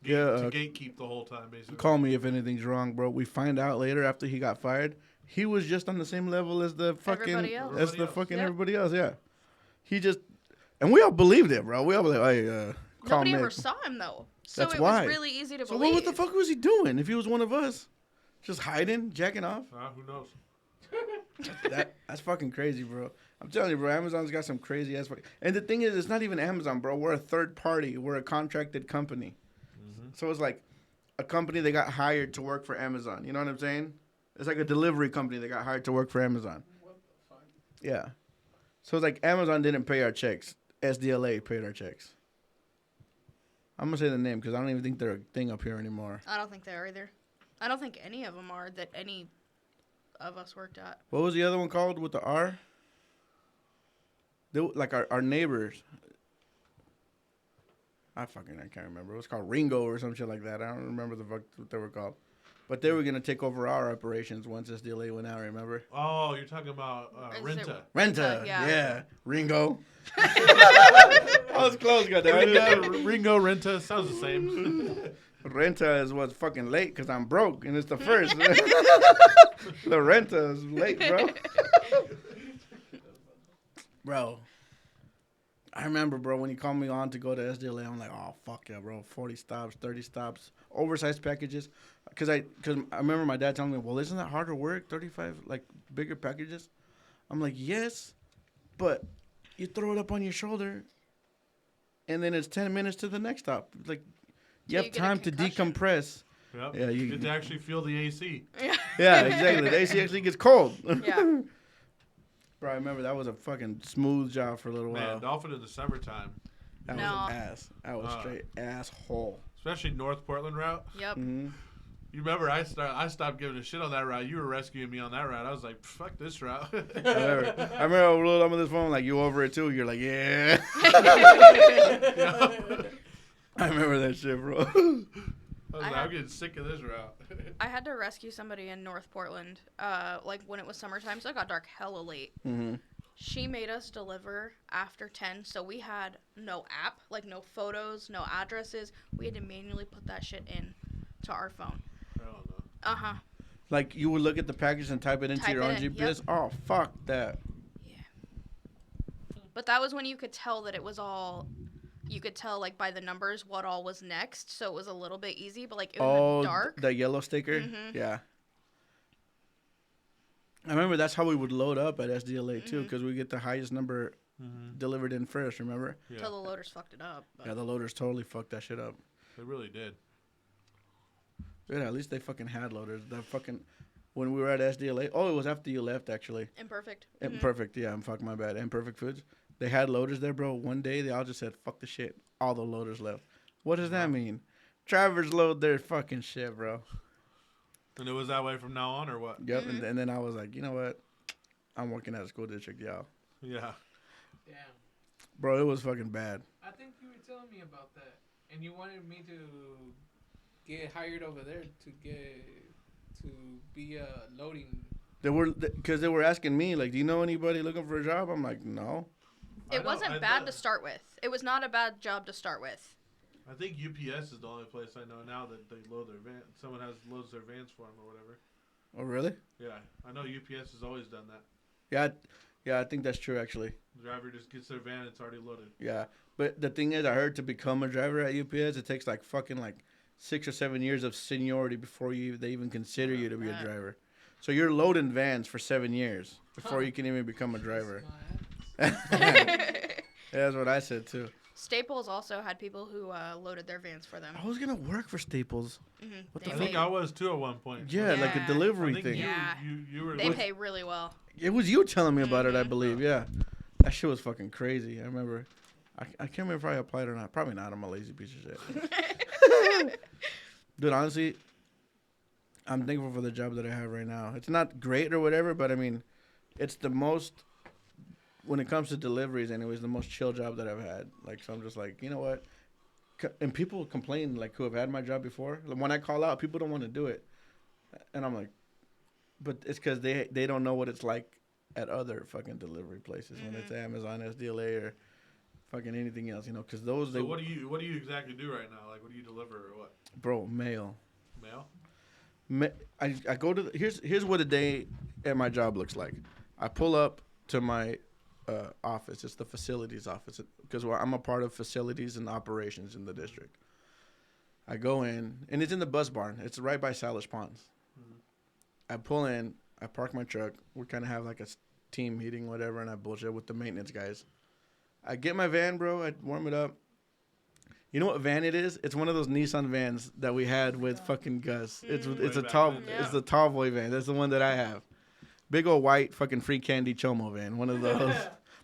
[SPEAKER 1] To gatekeep the whole time, basically.
[SPEAKER 3] call me if anything's wrong, bro. We find out later after he got fired, he was just on the same level as the fucking
[SPEAKER 4] Everybody else.
[SPEAKER 3] as the
[SPEAKER 1] Everybody
[SPEAKER 3] fucking
[SPEAKER 4] Yep.
[SPEAKER 3] everybody else. Yeah, he just and we all believed it, bro. We all believed, hey, call
[SPEAKER 4] nobody
[SPEAKER 3] Mick.
[SPEAKER 4] ever saw him, though. So
[SPEAKER 3] That's
[SPEAKER 4] it
[SPEAKER 3] why.
[SPEAKER 4] was really easy to
[SPEAKER 3] So
[SPEAKER 4] believe.
[SPEAKER 3] what the fuck was he doing if he was one of us? Just hiding, jacking off?
[SPEAKER 1] Who knows?
[SPEAKER 3] That's fucking crazy, bro. I'm telling you, bro. Amazon's got some crazy ass. And the thing is, it's not even Amazon, bro. We're a third party. We're a contracted company. So it's like a company that got hired to work for Amazon. You know what I'm saying? It's like a delivery company that got hired to work for Amazon.
[SPEAKER 5] What the fuck?
[SPEAKER 3] Yeah. So it's like Amazon didn't pay our checks. SDLA paid our checks. I'm going to say the name because I don't even think they're a thing up here anymore.
[SPEAKER 4] I don't think they are either. I don't think any of them are that any of us worked at.
[SPEAKER 3] What was the other one called with the R? They, like our neighbors. I can't remember. It was called Ringo or some shit like that. I don't remember what they were called. But they were going to take over our operations once SDLA went out, remember?
[SPEAKER 1] Oh, you're talking about
[SPEAKER 4] Is it-
[SPEAKER 1] Renta.
[SPEAKER 3] Renta.
[SPEAKER 4] yeah.
[SPEAKER 3] Yeah. Ringo. I was close, goddamn.
[SPEAKER 1] Ringo, Renta, sounds the same.
[SPEAKER 3] Renta is what's fucking late because I'm broke and it's the first. The renta is late, bro. Bro. I remember, bro, when you called me on to go to SDLA, I'm like, oh, fuck yeah, bro. 40 stops, 30 stops, oversized packages. Because I remember my dad telling me, well, isn't that harder work, 35, like, bigger packages? I'm like, yes, but you throw it up on your shoulder, and then it's 10 minutes to the next stop. Like, you have
[SPEAKER 4] you get a
[SPEAKER 3] time to
[SPEAKER 4] concussion.
[SPEAKER 3] decompress.
[SPEAKER 1] Yep.
[SPEAKER 3] Yeah,
[SPEAKER 1] You get to actually feel the AC.
[SPEAKER 3] Yeah, exactly. The AC actually gets cold.
[SPEAKER 4] Yeah.
[SPEAKER 3] Bro, I remember that was a fucking smooth job for a little
[SPEAKER 1] Man,
[SPEAKER 3] while.
[SPEAKER 1] Dolphin in the summertime,
[SPEAKER 3] That
[SPEAKER 4] No.
[SPEAKER 3] was an ass. That was straight asshole.
[SPEAKER 1] especially North Portland route.
[SPEAKER 4] Yep.
[SPEAKER 3] Mm-hmm.
[SPEAKER 1] You remember I stopped giving a shit on that route. You were rescuing me on that route. I was like, fuck this route.
[SPEAKER 3] I remember I rolled up on this phone like, you over it too? You're like, yeah.
[SPEAKER 1] Yeah.
[SPEAKER 3] I remember that shit, bro.
[SPEAKER 1] I'm getting sick of this route.
[SPEAKER 4] I had to rescue somebody in North Portland, like when it was summertime, so it got dark hella late.
[SPEAKER 3] Mm-hmm.
[SPEAKER 4] She made us deliver after 10, so we had no app, like no photos, no addresses. We had to manually put that shit in to our phone.
[SPEAKER 1] I don't know.
[SPEAKER 4] Uh-huh.
[SPEAKER 3] Like, you would look at the package and type it into your own GPS?
[SPEAKER 4] Yep.
[SPEAKER 3] Oh, fuck that.
[SPEAKER 4] Yeah. But that was when you could tell that it was all... You could tell, like, by the numbers what all was next, so it was a little bit easy, but, like, in the dark...
[SPEAKER 3] the yellow sticker?
[SPEAKER 4] Mm-hmm.
[SPEAKER 3] Yeah. I remember that's how we would load up at SDLA, too, because we get the highest number delivered in first, remember?
[SPEAKER 1] Yeah.
[SPEAKER 4] Until the loaders fucked it up. But.
[SPEAKER 3] Yeah, the loaders totally fucked that shit up.
[SPEAKER 1] They really did.
[SPEAKER 3] Yeah, at least they fucking had loaders. The fucking... When we were at SDLA... Oh, it was after you left, actually.
[SPEAKER 4] Imperfect.
[SPEAKER 3] Imperfect, yeah. Fuck, my bad. Imperfect Foods. They had loaders there, bro. One day, they all just said, fuck the shit. All the loaders left. What does that mean? Drivers load their fucking shit, bro.
[SPEAKER 1] And it was that way from now on, or what?
[SPEAKER 3] Yep, and then I was like, you know what? I'm working at a school district, y'all.
[SPEAKER 1] Yeah.
[SPEAKER 5] Damn.
[SPEAKER 3] Bro, it was fucking bad.
[SPEAKER 5] I think you were telling me about that, and you wanted me to get hired over there to be loading.
[SPEAKER 3] They were, because they were asking me, like, do you know anybody looking for a job? I'm like, no.
[SPEAKER 4] It wasn't bad to start with. It was not a bad job to start with.
[SPEAKER 1] I think UPS is the only place I know now that they load their van. Someone loads their vans for them or whatever.
[SPEAKER 3] Oh, really?
[SPEAKER 1] Yeah, I know UPS has always done that.
[SPEAKER 3] Yeah, I think that's true, actually.
[SPEAKER 1] The driver just gets their van, it's already loaded.
[SPEAKER 3] Yeah, but the thing is, I heard to become a driver at UPS, it takes like fucking like 6 or 7 years of seniority before they even consider you to be a driver. So you're loading vans for 7 years before you can even become a driver. Yeah, that's what I said too.
[SPEAKER 4] Staples also had people who loaded their vans for them.
[SPEAKER 3] I was gonna work for Staples.
[SPEAKER 4] Mm-hmm.
[SPEAKER 1] I think I was too at one point.
[SPEAKER 3] Yeah, like a delivery thing.
[SPEAKER 1] You were.
[SPEAKER 4] They pay really well.
[SPEAKER 3] It was you telling me about it, I believe. Yeah, that shit was fucking crazy. I remember. I can't remember if I applied or not. Probably not. I'm a lazy piece of shit. Dude, honestly, I'm thankful for the job that I have right now. It's not great or whatever, but I mean, it's the most, when it comes to deliveries anyways, the most chill job that I've had. Like, so I'm just like, you know what? And people complain, like, who have had my job before. Like, when I call out, people don't want to do it. And I'm like, but it's because they don't know what it's like at other fucking delivery places when it's Amazon, SDLA, or fucking anything else, you know, because those...
[SPEAKER 1] So what do you exactly do right now? Like, what do you deliver or what?
[SPEAKER 3] Bro, mail.
[SPEAKER 1] Mail?
[SPEAKER 3] I go to... Here's what a day at my job looks like. I pull up to my office. It's the facilities office because I'm a part of facilities and operations in the district. I go in, and it's in the bus barn. It's right by Salish Ponds. I pull in. I park my truck. We kind of have like a team meeting, whatever, and I bullshit with the maintenance guys. I get my van, bro. I warm it up. You know what van it is? It's one of those Nissan vans that we had with fucking Gus. It's a tall, it's the tall boy van. That's the one that I have. Big old white fucking free candy Chomo van. One of those,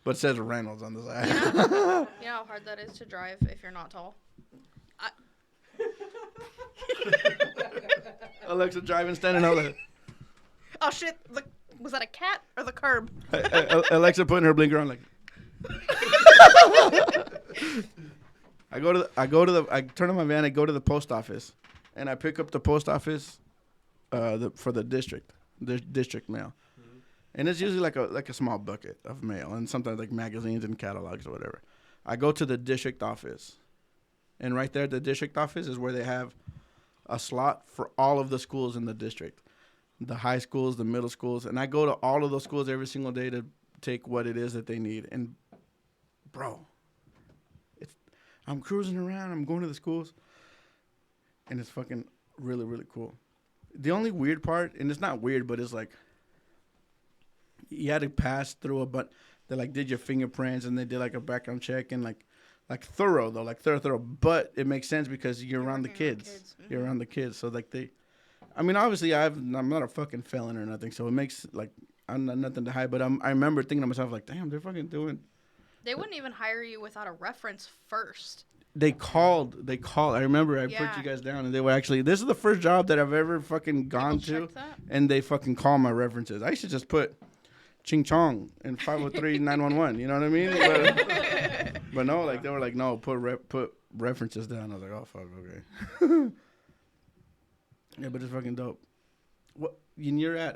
[SPEAKER 3] but it says Reynolds on the side.
[SPEAKER 4] You know how hard that is to drive if you're not tall?
[SPEAKER 3] Alexa driving, standing out like.
[SPEAKER 4] Oh shit! Was that a cat or the curb?
[SPEAKER 3] Alexa putting her blinker on like. I turn on my van. I go to the post office, and I pick up the post office, for the district mail, and it's usually like a small bucket of mail, and sometimes like magazines and catalogs or whatever. I go to the district office, and right there at the district office is where they have a slot for all of the schools in the district, the high schools, the middle schools, and I go to all of those schools every single day to take what it is that they need. And bro, I'm cruising around, I'm going to the schools, and it's fucking really, really cool. The only weird part, and it's not weird, but it's like you had to pass through they like did your fingerprints and they did like a background check and like thorough though, like thorough. But it makes sense because you're around the kids. Mm-hmm. You're around the kids, so like I mean, obviously I'm not a fucking felon or nothing, so it makes like I'm not nothing to hide. But I remember thinking to myself like, damn, they're fucking doing. They
[SPEAKER 4] wouldn't even hire you without a reference first.
[SPEAKER 3] They called. I remember I put you guys down, and they were actually. This is the first job that I've ever fucking gone to, and they fucking call my references. I used to just put Ching Chong and 503-911. You know what I mean? But no, like they were like, no, put references down. I was like, oh fuck, okay. Yeah, but it's fucking dope. What? You're at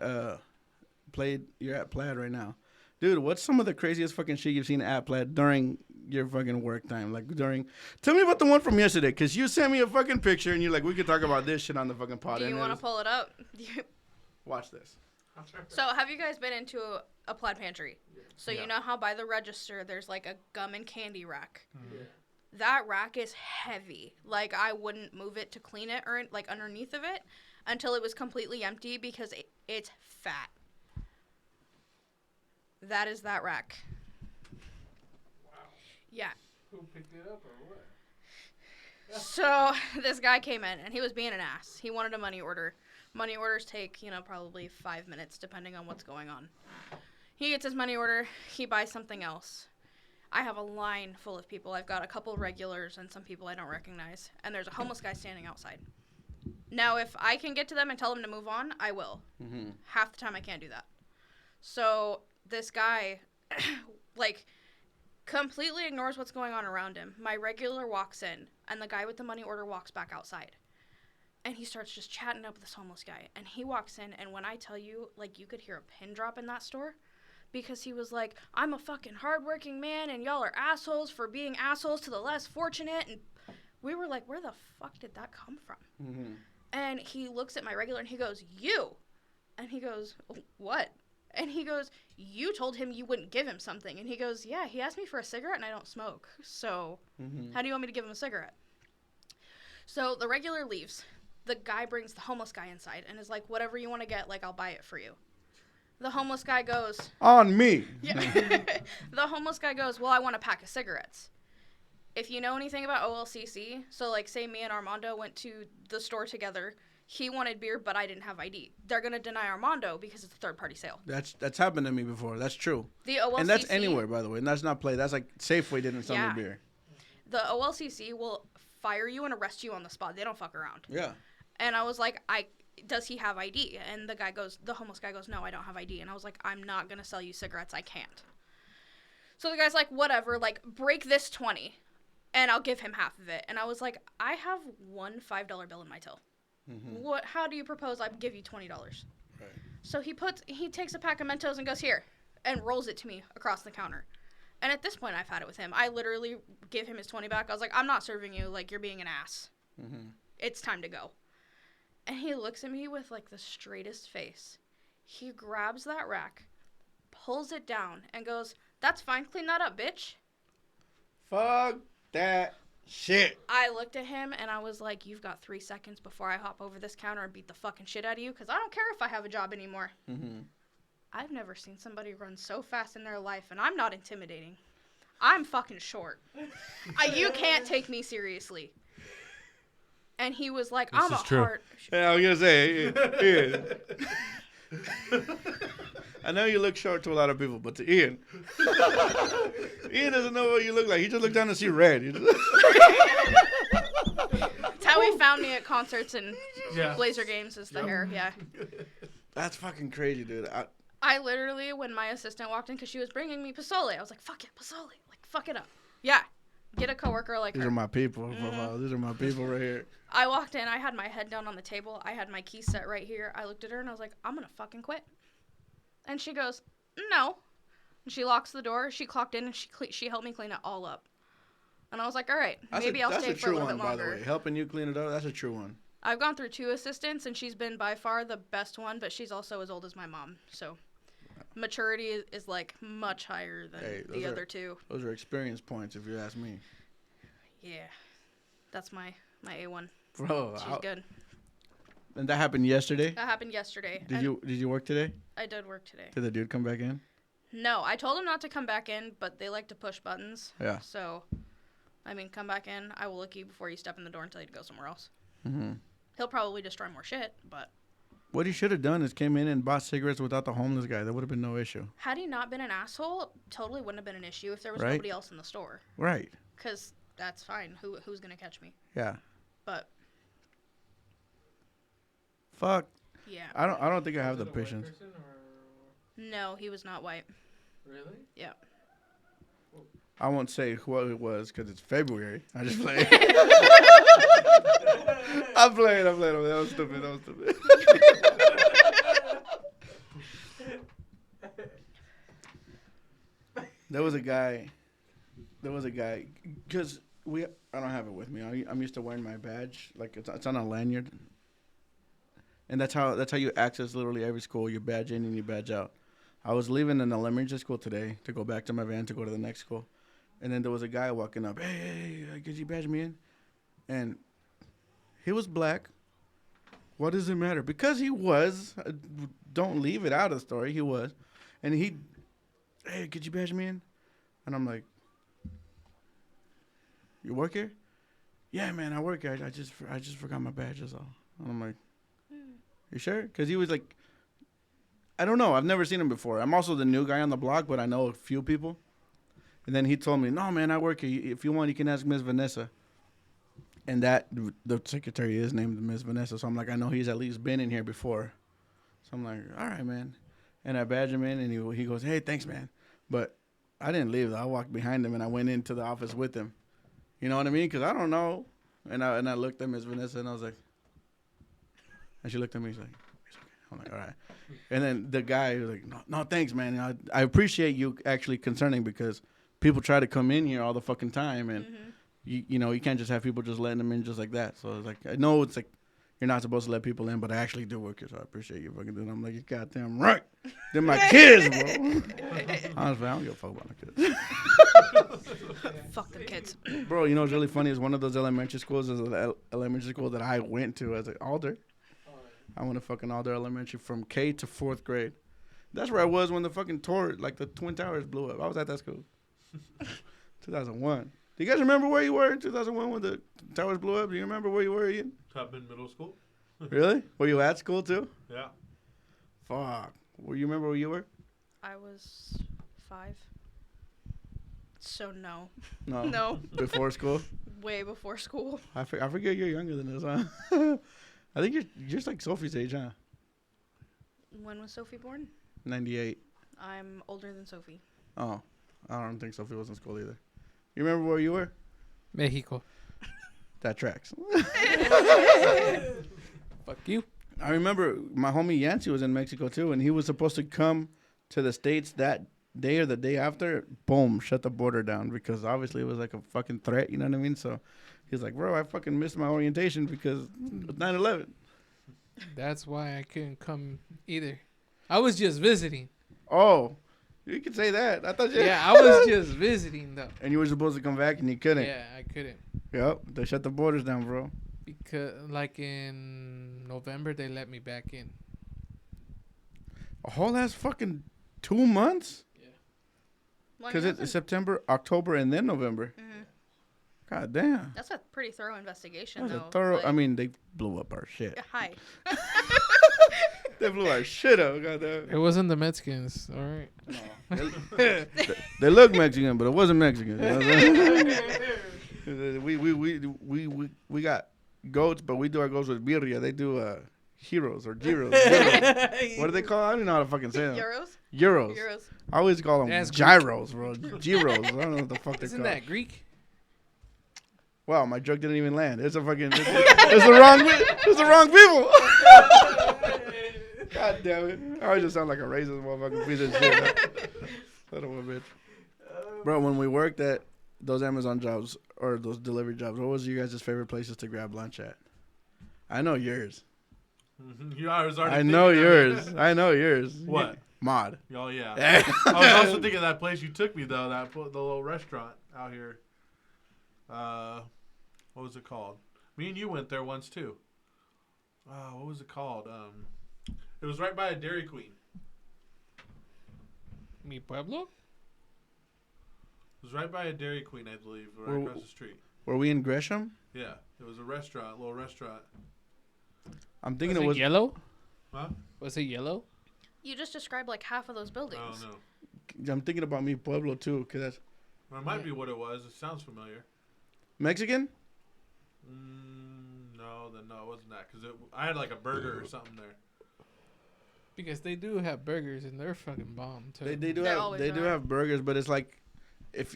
[SPEAKER 3] You're at Plaid right now, dude. What's some of the craziest fucking shit you've seen at Plaid during your fucking work time? Like during. Tell me about the one from yesterday, cause you sent me a fucking picture and you're like, we could talk about this shit on the fucking pod.
[SPEAKER 4] Do you want to pull it up?
[SPEAKER 3] Watch this.
[SPEAKER 4] So have you guys been into a Plaid pantry? So you know how by the register there's like a gum and candy rack.
[SPEAKER 5] Yeah.
[SPEAKER 4] That rack is heavy. Like I wouldn't move it to clean it or like underneath of it until it was completely empty because it's fat. That is that rack.
[SPEAKER 5] Wow.
[SPEAKER 4] Yeah.
[SPEAKER 5] Who picked it up or what?
[SPEAKER 4] So this guy came in and he was being an ass. He wanted a money order. Money orders take, probably 5 minutes depending on what's going on. He gets his money order. He buys something else. I have a line full of people. I've got a couple regulars and some people I don't recognize. And there's a homeless guy standing outside. Now, if I can get to them and tell them to move on, I will. Mm-hmm. Half the time I can't do that. So this guy, completely ignores what's going on around him. My regular walks in, and the guy with the money order walks back outside. And he starts just chatting up with this homeless guy. And he walks in, and when I tell you, you could hear a pin drop in that store. Because he was like, I'm a fucking hardworking man, and y'all are assholes for being assholes to the less fortunate. And we were like, where the fuck did that come from? Mm-hmm. And he looks at my regular, and he goes, you. And he goes, what? And he goes, you told him you wouldn't give him something. And he goes, yeah, he asked me for a cigarette, and I don't smoke. So how do you want me to give him a cigarette? So the regular leaves. The guy brings the homeless guy inside and is like, whatever you want to get, I'll buy it for you. The homeless guy goes...
[SPEAKER 3] On me.
[SPEAKER 4] Yeah. The homeless guy goes, well, I want a pack of cigarettes. If you know anything about OLCC, so, say me and Armando went to the store together, he wanted beer, but I didn't have ID. They're going to deny Armando because it's a third-party sale.
[SPEAKER 3] That's happened to me before. That's true.
[SPEAKER 4] The OLCC...
[SPEAKER 3] And that's anywhere, by the way. And that's not play. That's Safeway didn't sell me beer.
[SPEAKER 4] The OLCC will fire you and arrest you on the spot. They don't fuck around.
[SPEAKER 3] Yeah.
[SPEAKER 4] And I was like, does he have ID? And the homeless guy goes, no, I don't have ID. And I was like, I'm not going to sell you cigarettes. I can't. So the guy's like, whatever, break this 20 and I'll give him half of it. And I was like, I have one $5 bill in my till. Mm-hmm. How do you propose I give you $20? Right. So he takes a pack of Mentos and goes, here, and rolls it to me across the counter. And at this point, I've had it with him. I literally give him his 20 back. I was like, I'm not serving you. You're being an ass. Mm-hmm. It's time to go. And he looks at me with, the straightest face. He grabs that rack, pulls it down, and goes, that's fine, clean that up, bitch.
[SPEAKER 3] Fuck that shit.
[SPEAKER 4] I looked at him, and I was like, you've got 3 seconds before I hop over this counter and beat the fucking shit out of you, because I don't care if I have a job anymore. Mm-hmm. I've never seen somebody run so fast in their life, and I'm not intimidating. I'm fucking short. You can't take me seriously. And he was like, I'm a hard...
[SPEAKER 3] Yeah, I was going to say, Ian. I know you look short to a lot of people, but to Ian, Ian doesn't know what you look like. He just looked down and see red.
[SPEAKER 4] That's how he found me at concerts and Blazer games is the hair, yeah.
[SPEAKER 3] That's fucking crazy, dude.
[SPEAKER 4] I literally, when my assistant walked in, because she was bringing me pozole, I was like, fuck it, pozole. Fuck it up. Yeah. Get a coworker like her.
[SPEAKER 3] These are my people. Mm-hmm. These are my people right here.
[SPEAKER 4] I walked in. I had my head down on the table. I had my key set right here. I looked at her and I was like, I'm going to fucking quit. And she goes, no. And she locks the door. She clocked in and she helped me clean it all up. And I was like, all right, maybe I'll stay for a little bit longer. That's a true one, by the way.
[SPEAKER 3] Helping you clean it up, that's a true one.
[SPEAKER 4] I've gone through 2 assistants and she's been by far the best one, but she's also as old as my mom. So maturity is much higher than the other 2.
[SPEAKER 3] Those are experience points if you ask me.
[SPEAKER 4] Yeah, that's my A1.
[SPEAKER 3] Bro,
[SPEAKER 4] she's good.
[SPEAKER 3] And that happened yesterday?
[SPEAKER 4] That happened yesterday.
[SPEAKER 3] Did you work today?
[SPEAKER 4] I did work today.
[SPEAKER 3] Did the dude come back in?
[SPEAKER 4] No, I told him not to come back in, but they like to push buttons.
[SPEAKER 3] Yeah.
[SPEAKER 4] So, come back in. I will look you before you step in the door and tell you to go somewhere else.
[SPEAKER 3] Mm-hmm.
[SPEAKER 4] He'll probably destroy more shit, but...
[SPEAKER 3] What he should have done is came in and bought cigarettes without the homeless guy. That would have been no issue.
[SPEAKER 4] Had he not been an asshole, totally wouldn't have been an issue if there was nobody else in the store.
[SPEAKER 3] Right.
[SPEAKER 4] Because... that's fine. Who's gonna catch me?
[SPEAKER 3] Yeah.
[SPEAKER 4] But.
[SPEAKER 3] Fuck.
[SPEAKER 4] Yeah.
[SPEAKER 3] I don't think I have the patience.
[SPEAKER 4] No, he was not white.
[SPEAKER 5] Really?
[SPEAKER 4] Yeah.
[SPEAKER 3] I won't say what it was because it's February. I just play. I'm playing. That was stupid. There was a guy, because I don't have it with me. I'm used to wearing my badge, like it's on a lanyard, and that's how you access literally every school. You badge in and you badge out. I was leaving an elementary school today to go back to my van to go to the next school, and then there was a guy walking up. Hey, could you badge me in? And he was black. What does it matter? Because he was. Don't leave it out of the story. He was, and hey, could you badge me in? And I'm like, you work here? Yeah, man, I work here. I just forgot my badge, that's all. And I'm like, you sure? Because he was like, I don't know. I've never seen him before. I'm also the new guy on the block, but I know a few people. And then he told me, no, man, I work here. If you want, you can ask Miss Vanessa. And the secretary is named Miss Vanessa. So I'm like, I know he's at least been in here before. So I'm like, all right, man. And I badge him in, and he goes, hey, thanks, man. But I didn't leave. I walked behind him, and I went into the office with him. You know what I mean? Because I don't know. And I looked at Miss Vanessa, and I was like, and she looked at me. She's like, it's okay. I'm like, all right. And then the guy was like, no, thanks, man. I appreciate you actually concerning, because people try to come in here all the fucking time, and you know, you can't just have people just letting them in just like that. So it's like, I know it's like you're not supposed to let people in, but I actually do work here, so I appreciate you fucking doing it. I'm like, you're goddamn right. They're my kids, bro. Honestly, I don't give a fuck about my kids.
[SPEAKER 4] Fuck them kids.
[SPEAKER 3] Bro, you know what's really funny is one of those elementary schools is an elementary school that I went to as an Alder. I went to fucking Alder Elementary from K to 4th grade. That's where I was when the fucking like the Twin Towers blew up. I was at that school. 2001. Do you guys remember where you were in 2001 when the towers blew up? Do you remember where you were, Ian?
[SPEAKER 1] Tubman Middle School.
[SPEAKER 3] Really? Were you at school too?
[SPEAKER 1] Yeah.
[SPEAKER 3] Fuck. Well, you remember where you were?
[SPEAKER 4] I was 5. So no.
[SPEAKER 3] No.
[SPEAKER 4] No.
[SPEAKER 3] Before school?
[SPEAKER 4] Way before school.
[SPEAKER 3] I forget you're younger than us, huh? I think you're just like Sophie's age, huh?
[SPEAKER 4] When was Sophie born?
[SPEAKER 3] 98.
[SPEAKER 4] I'm older than Sophie.
[SPEAKER 3] Oh. I don't think Sophie was in school either. You remember where you were?
[SPEAKER 5] Mexico.
[SPEAKER 3] That tracks.
[SPEAKER 5] Fuck you.
[SPEAKER 3] I remember my homie Yancey was in Mexico too, and he was supposed to come to the States that day or the day after. Boom, shut the border down, because obviously it was like a fucking threat, you know what I mean? So he's like, bro, I fucking missed my orientation because 9/11.
[SPEAKER 5] That's why I couldn't come either. I was just visiting.
[SPEAKER 3] Oh, you could say that. I thought you.
[SPEAKER 5] Yeah, I was just visiting though.
[SPEAKER 3] And you were supposed to come back and you couldn't.
[SPEAKER 5] Yeah, I couldn't.
[SPEAKER 3] Yep, they shut the borders down, bro.
[SPEAKER 5] Because like in November they let me back in.
[SPEAKER 3] A whole last fucking 2 months?
[SPEAKER 5] Yeah.
[SPEAKER 3] Because it's September, October, and then November.
[SPEAKER 4] Mm-hmm.
[SPEAKER 3] God damn.
[SPEAKER 4] That's a pretty thorough investigation,
[SPEAKER 3] That's
[SPEAKER 4] though.
[SPEAKER 3] a thorough.
[SPEAKER 4] Like,
[SPEAKER 3] I mean, they blew up our shit.
[SPEAKER 4] Hi.
[SPEAKER 3] They blew our shit up. God damn.
[SPEAKER 5] It wasn't the Mexicans, all right.
[SPEAKER 3] No. They look Mexican, but it wasn't Mexican. You know what I'm saying? We got goats, but we do our goats with birria. They do heroes or gyros. What do they call? I don't even know how to fucking say them.
[SPEAKER 4] Euros?
[SPEAKER 3] Euros. I always call them
[SPEAKER 5] That's
[SPEAKER 3] gyros, bro. Gyros. I don't know what the fuck they're
[SPEAKER 5] Isn't
[SPEAKER 3] called.
[SPEAKER 5] that Greek?
[SPEAKER 3] Wow, my joke didn't even land. It's a fucking. It's the wrong people. God damn it! I always just sound like a racist motherfucking piece of shit. Son of a bitch. Bro, when we worked at those Amazon jobs or those delivery jobs, what was you guys' favorite places to grab lunch at? I know yours.
[SPEAKER 1] I
[SPEAKER 3] know yours. I know yours.
[SPEAKER 1] What?
[SPEAKER 3] Mod.
[SPEAKER 1] Oh yeah. I was also thinking of that place you took me though. The little restaurant out here. What was it called? Me and you went there once too. What was it called? It was right by a Dairy Queen.
[SPEAKER 5] Mi Pueblo?
[SPEAKER 1] It was right by a Dairy Queen, I believe, right across the street.
[SPEAKER 3] Were we in Gresham?
[SPEAKER 1] Yeah, it was a restaurant, little restaurant.
[SPEAKER 3] I'm thinking
[SPEAKER 5] Was it yellow?
[SPEAKER 1] Huh?
[SPEAKER 5] Was it yellow?
[SPEAKER 4] You just described like half of those buildings.
[SPEAKER 1] I don't know.
[SPEAKER 3] I'm thinking about Mi Pueblo too, cause that's
[SPEAKER 1] Or it might be what it was. It sounds familiar.
[SPEAKER 3] Mexican.
[SPEAKER 1] No, it wasn't that. Cause I had like a burger or something there.
[SPEAKER 5] Because they do have burgers and they're fucking bomb too.
[SPEAKER 3] They do have burgers, but it's like if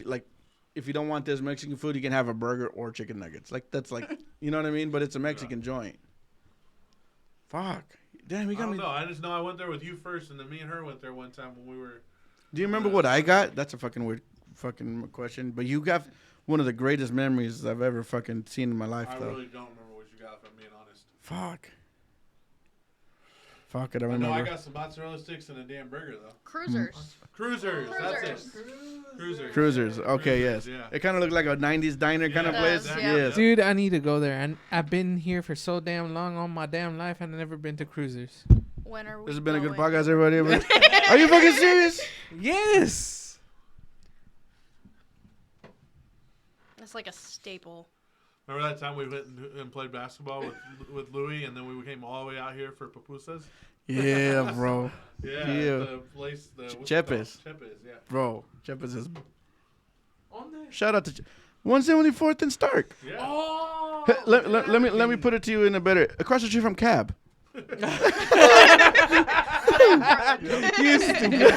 [SPEAKER 3] you don't want this Mexican food, you can have a burger or chicken nuggets. Like that's like You know what I mean? But it's a Mexican joint. Fuck. Damn, you got me.
[SPEAKER 1] I don't know. I just know I went there with you first, and then me and her went there one time when we were.
[SPEAKER 3] Do you remember what I got? That's a fucking weird fucking question. But you got one of the greatest memories I've ever fucking seen in my life, though.
[SPEAKER 1] I really don't remember what you got, if I'm being honest.
[SPEAKER 3] Fuck, I don't
[SPEAKER 1] I
[SPEAKER 3] remember.
[SPEAKER 1] know I got some mozzarella sticks and a damn burger, though.
[SPEAKER 4] Cruisers.
[SPEAKER 1] Cruisers. That's it.
[SPEAKER 3] Cruisers. Okay,
[SPEAKER 1] Cruisers,
[SPEAKER 3] yes.
[SPEAKER 1] yeah.
[SPEAKER 3] It kind of looked like a 90s diner kind of
[SPEAKER 1] Yeah,
[SPEAKER 3] place.
[SPEAKER 1] exactly.
[SPEAKER 3] Yes.
[SPEAKER 5] Dude, I need to go there. And I've been here for so damn long all my damn life. I've never been to Cruisers.
[SPEAKER 4] When are we
[SPEAKER 3] This has been a good
[SPEAKER 4] going?
[SPEAKER 3] podcast, everybody. Are you fucking serious?
[SPEAKER 5] Yes.
[SPEAKER 4] It's like a staple.
[SPEAKER 1] Remember that time we went and played basketball with Louis, and then we came all the way out here for pupusas?
[SPEAKER 3] Yeah, bro.
[SPEAKER 1] Yeah. The place.
[SPEAKER 3] Chepes.
[SPEAKER 1] Chepes, yeah.
[SPEAKER 3] Bro, Chepes is.
[SPEAKER 5] On there.
[SPEAKER 3] Shout out to 174th and Stark.
[SPEAKER 1] Yeah.
[SPEAKER 5] Oh.
[SPEAKER 3] Hey, let me put it to you in a better. Across the street from Cab.
[SPEAKER 5] You stupid.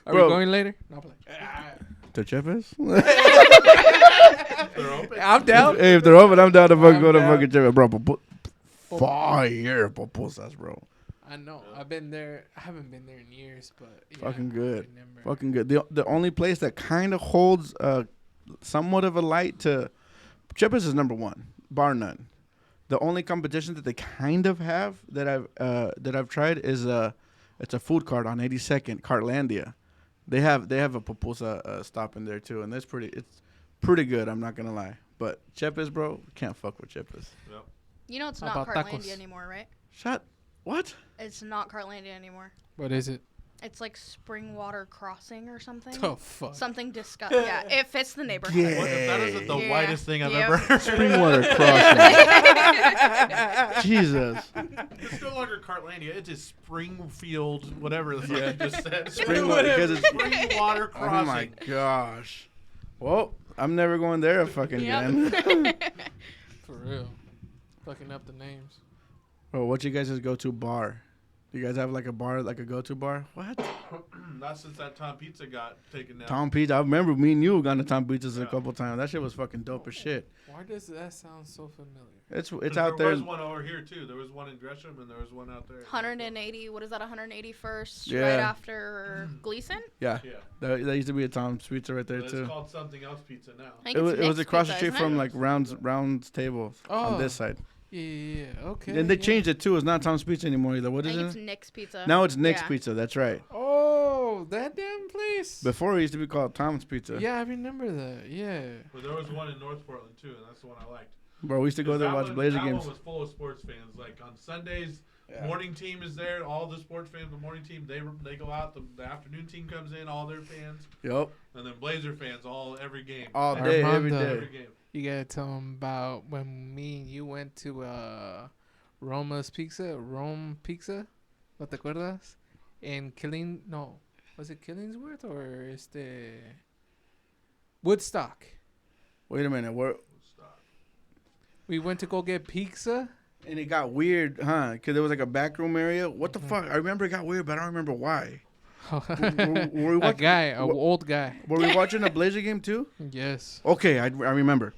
[SPEAKER 5] Are
[SPEAKER 3] Bro.
[SPEAKER 5] we going later? No, play.
[SPEAKER 3] To Chepes?
[SPEAKER 1] They're open.
[SPEAKER 5] I'm down.
[SPEAKER 3] Hey, if they're open, I'm down to fucking
[SPEAKER 5] I'm
[SPEAKER 3] go to
[SPEAKER 5] down.
[SPEAKER 3] fucking Chepes. Bro, fire pupusas, bro.
[SPEAKER 5] I know. I've been there. I haven't been there in years, but yeah,
[SPEAKER 3] Fucking good.
[SPEAKER 5] I remember.
[SPEAKER 3] Fucking good. The only place that kind of holds somewhat of a light to Chepes is number one, bar none. The only competition that they kind of have that I've tried is it's a food cart on 82nd, Cartlandia. They have a pupusa stop in there too, and it's pretty good. I'm not gonna lie, but Chepes, bro, can't fuck with Chepes.
[SPEAKER 1] Yep.
[SPEAKER 4] You know it's
[SPEAKER 5] How
[SPEAKER 4] not
[SPEAKER 5] about
[SPEAKER 4] Cartlandia
[SPEAKER 5] tacos?
[SPEAKER 4] anymore, right?
[SPEAKER 3] What?
[SPEAKER 4] It's not Cartlandia anymore.
[SPEAKER 5] What is it?
[SPEAKER 4] It's like Springwater Crossing or something.
[SPEAKER 5] Oh fuck.
[SPEAKER 4] Something disgusting. Yeah, it fits the neighborhood.
[SPEAKER 3] Yeah.
[SPEAKER 1] What if that isn't the
[SPEAKER 4] Yeah.
[SPEAKER 1] whitest thing I've
[SPEAKER 4] Yep.
[SPEAKER 1] ever heard?
[SPEAKER 3] Springwater Crossing. Jesus.
[SPEAKER 1] It's no longer Cartlandia. It is Springfield, whatever the fuck you just said.
[SPEAKER 3] Springwater, because it's
[SPEAKER 1] Springwater
[SPEAKER 3] oh my
[SPEAKER 1] Crossing.
[SPEAKER 3] gosh. Well, I'm never going there fucking again.
[SPEAKER 5] For real. Fucking up the names.
[SPEAKER 3] Bro, what's you guys' go-to bar? Do you guys have like a bar, like a go-to bar? What?
[SPEAKER 1] Not since that Tom Pizza got taken down.
[SPEAKER 3] Tom Pizza. I remember me and you gone to Tom Pizza's a
[SPEAKER 1] Yeah.
[SPEAKER 3] couple times. That shit was fucking dope as shit.
[SPEAKER 5] Why does that sound so familiar?
[SPEAKER 3] It's
[SPEAKER 1] 'Cause
[SPEAKER 3] out
[SPEAKER 1] there
[SPEAKER 3] there.
[SPEAKER 1] was one over here too. There was one in Gresham and there was one out there.
[SPEAKER 4] 180. What is that? 181st,
[SPEAKER 3] Yeah.
[SPEAKER 4] right after Gleason.
[SPEAKER 3] Yeah,
[SPEAKER 1] Yeah.
[SPEAKER 3] there used to be a Tom's Pizza right there
[SPEAKER 1] But
[SPEAKER 3] too.
[SPEAKER 1] it's called something else pizza now.
[SPEAKER 4] I think
[SPEAKER 3] It was,
[SPEAKER 4] it's
[SPEAKER 3] it was
[SPEAKER 4] Nick's
[SPEAKER 3] across the
[SPEAKER 4] Pizza,
[SPEAKER 3] street
[SPEAKER 4] isn't
[SPEAKER 3] from
[SPEAKER 4] it?
[SPEAKER 3] like Round's table on
[SPEAKER 5] Oh.
[SPEAKER 3] this side.
[SPEAKER 5] Yeah. Okay.
[SPEAKER 3] And they
[SPEAKER 5] yeah.
[SPEAKER 3] changed it too. It's not Tom's Pizza anymore either. What
[SPEAKER 4] I
[SPEAKER 3] is
[SPEAKER 4] think it's
[SPEAKER 3] it?
[SPEAKER 4] Nick's Pizza.
[SPEAKER 3] Now it's Nick's
[SPEAKER 4] Yeah.
[SPEAKER 3] Pizza. That's right.
[SPEAKER 5] Oh, that damn place.
[SPEAKER 3] Before it used to be called Tom's Pizza.
[SPEAKER 5] Yeah, I remember that. Yeah.
[SPEAKER 1] But there was one in North Portland too, and that's the one I liked.
[SPEAKER 3] Bro, we used to go there and watch Blazer
[SPEAKER 1] that
[SPEAKER 3] games.
[SPEAKER 1] one was full of sports fans. Like on Sundays,
[SPEAKER 3] Yeah.
[SPEAKER 1] morning team is there. All the sports fans, the morning team, they go out. The afternoon team comes in, all their fans,
[SPEAKER 3] Yup.
[SPEAKER 1] and then Blazer fans all every game.
[SPEAKER 3] All day, every
[SPEAKER 5] Armando.
[SPEAKER 3] day.
[SPEAKER 1] Every game.
[SPEAKER 5] You gotta tell them about when me and you went to Rome Pizza. ¿No te acuerdas? In was it Killingsworth or Woodstock?
[SPEAKER 3] Wait a minute.
[SPEAKER 5] We went to go get pizza.
[SPEAKER 3] And it got weird, huh? Because there was like a back room area. What the fuck? I remember it got weird, but I don't remember why. Were we
[SPEAKER 5] A
[SPEAKER 3] watching-
[SPEAKER 5] guy, an old guy.
[SPEAKER 3] Were we watching a Blazer game too?
[SPEAKER 5] Yes.
[SPEAKER 3] Okay, I remember.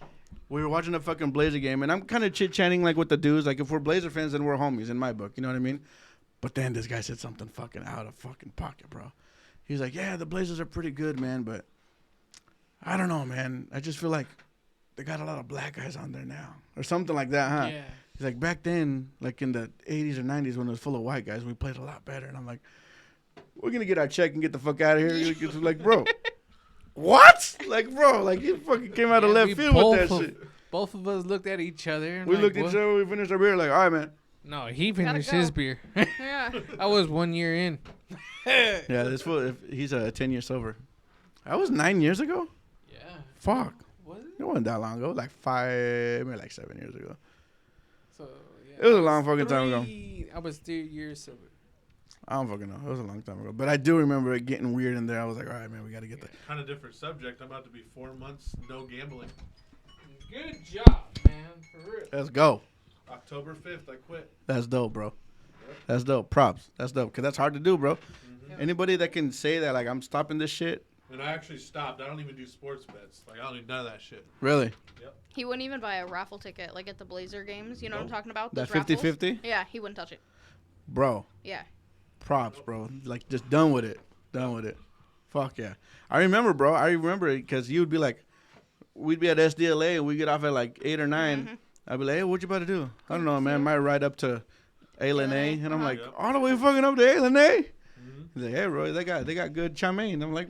[SPEAKER 3] We were watching a fucking Blazer game, and I'm kind of chit-chatting like with the dudes. Like, if we're Blazer fans, then we're homies in my book. You know what I mean? But then this guy said something fucking out of fucking pocket, bro. He's like, yeah, the Blazers are pretty good, man, but I don't know, man. I just feel like they got a lot of black guys on there now. Or something like that, huh?
[SPEAKER 5] Yeah.
[SPEAKER 3] He's like, back then, like in the 80s or 90s when it was full of white guys, we played a lot better. And I'm like, we're going to get our check and get the fuck out of here. Like, bro, what? Like, bro, like you fucking came out of
[SPEAKER 5] Yeah,
[SPEAKER 3] left
[SPEAKER 5] we
[SPEAKER 3] field with that
[SPEAKER 5] both
[SPEAKER 3] shit.
[SPEAKER 5] Both of us looked at each other. And
[SPEAKER 3] We
[SPEAKER 5] like,
[SPEAKER 3] looked at
[SPEAKER 5] what?
[SPEAKER 3] each other, we finished our beer, like, all right, man.
[SPEAKER 5] No, he
[SPEAKER 4] Gotta
[SPEAKER 5] finished
[SPEAKER 4] go.
[SPEAKER 5] his beer.
[SPEAKER 4] Yeah.
[SPEAKER 5] I was 1 year in.
[SPEAKER 3] Yeah, this fool, he's 10 years sober. That was 9 years ago?
[SPEAKER 5] Yeah.
[SPEAKER 3] Fuck.
[SPEAKER 5] Was it?
[SPEAKER 3] It wasn't that long ago. Like 7 years ago.
[SPEAKER 5] So, yeah,
[SPEAKER 3] It was a
[SPEAKER 5] I
[SPEAKER 3] long fucking time ago.
[SPEAKER 5] I was 3 years sober.
[SPEAKER 3] I don't fucking know. It was a long time ago. But I do remember it getting weird in there. I was like, all right, man, we got to get that.
[SPEAKER 1] Kind of different subject. I'm about to be 4 months no gambling.
[SPEAKER 5] Good job, man. For real.
[SPEAKER 3] Let's go.
[SPEAKER 1] October 5th, I quit.
[SPEAKER 3] That's dope, bro. That's dope. Props. That's dope. Because that's hard to do, bro. Anybody that can say that, like, I'm stopping this shit,
[SPEAKER 1] And I actually stopped. I don't even do sports bets. Like, I don't do none of that shit.
[SPEAKER 3] Really?
[SPEAKER 1] Yep.
[SPEAKER 4] He wouldn't even buy a raffle ticket, like at the Blazer games. You know what I'm talking about?
[SPEAKER 3] That
[SPEAKER 4] Those raffles?
[SPEAKER 3] 50-50?
[SPEAKER 4] Yeah, he wouldn't touch it.
[SPEAKER 3] Bro.
[SPEAKER 4] Yeah.
[SPEAKER 3] Props, bro. Like, just done with it. Done with it. Fuck yeah. I remember, bro. I remember it because you would be like, we'd be at SDLA and we'd get off at like 8 or 9.
[SPEAKER 4] Mhm.
[SPEAKER 3] I'd be like, hey, what you about to do? I don't know, man. Might ride up to A-Lane A. And I'm like,
[SPEAKER 1] Yep.
[SPEAKER 3] all the way fucking up to A-Lane A?
[SPEAKER 1] Mm-hmm.
[SPEAKER 3] He's like, hey, bro, they got good chow mein. I'm like,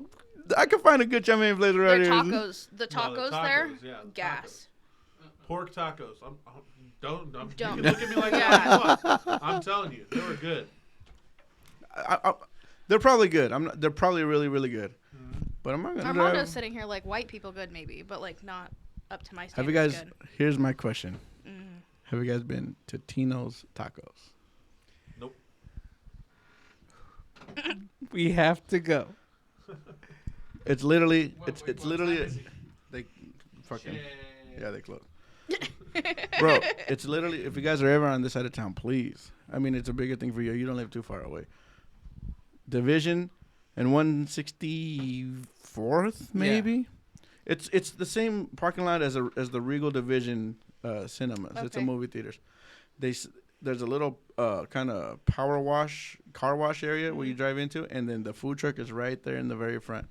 [SPEAKER 3] I can find a good chow mein place right
[SPEAKER 4] Their
[SPEAKER 3] here.
[SPEAKER 4] tacos. The
[SPEAKER 1] No,
[SPEAKER 4] tacos,
[SPEAKER 1] the
[SPEAKER 4] there,
[SPEAKER 1] yeah, the
[SPEAKER 4] gas.
[SPEAKER 1] tacos. Pork tacos. Don't. You
[SPEAKER 4] Don't.
[SPEAKER 1] can look at me like
[SPEAKER 4] Yeah.
[SPEAKER 1] that. I'm telling you, they were good.
[SPEAKER 3] They're probably good. They're probably really, really good.
[SPEAKER 1] Mm-hmm.
[SPEAKER 3] But I'm not gonna.
[SPEAKER 4] Armando's sitting here like white people good maybe, but like not up to my standards.
[SPEAKER 3] Have you guys?
[SPEAKER 4] Good.
[SPEAKER 3] Here's my question.
[SPEAKER 4] Mm.
[SPEAKER 3] Have you guys been to Tino's Tacos?
[SPEAKER 1] Nope.
[SPEAKER 5] We have to go.
[SPEAKER 3] It's literally.
[SPEAKER 5] What
[SPEAKER 3] It's
[SPEAKER 5] time
[SPEAKER 3] literally.
[SPEAKER 5] is it?
[SPEAKER 3] They fucking.
[SPEAKER 1] Shit.
[SPEAKER 3] Yeah, they close. Bro, it's literally. If you guys are ever on this side of town, please. I mean, it's a bigger thing for you. You don't live too far away. Division and 164th, maybe. It's the same parking lot as the Regal Division cinemas. It's a
[SPEAKER 4] Okay.
[SPEAKER 3] movie theaters. There's a little kind of car wash area where you drive into, and then the food truck is right there in the very front.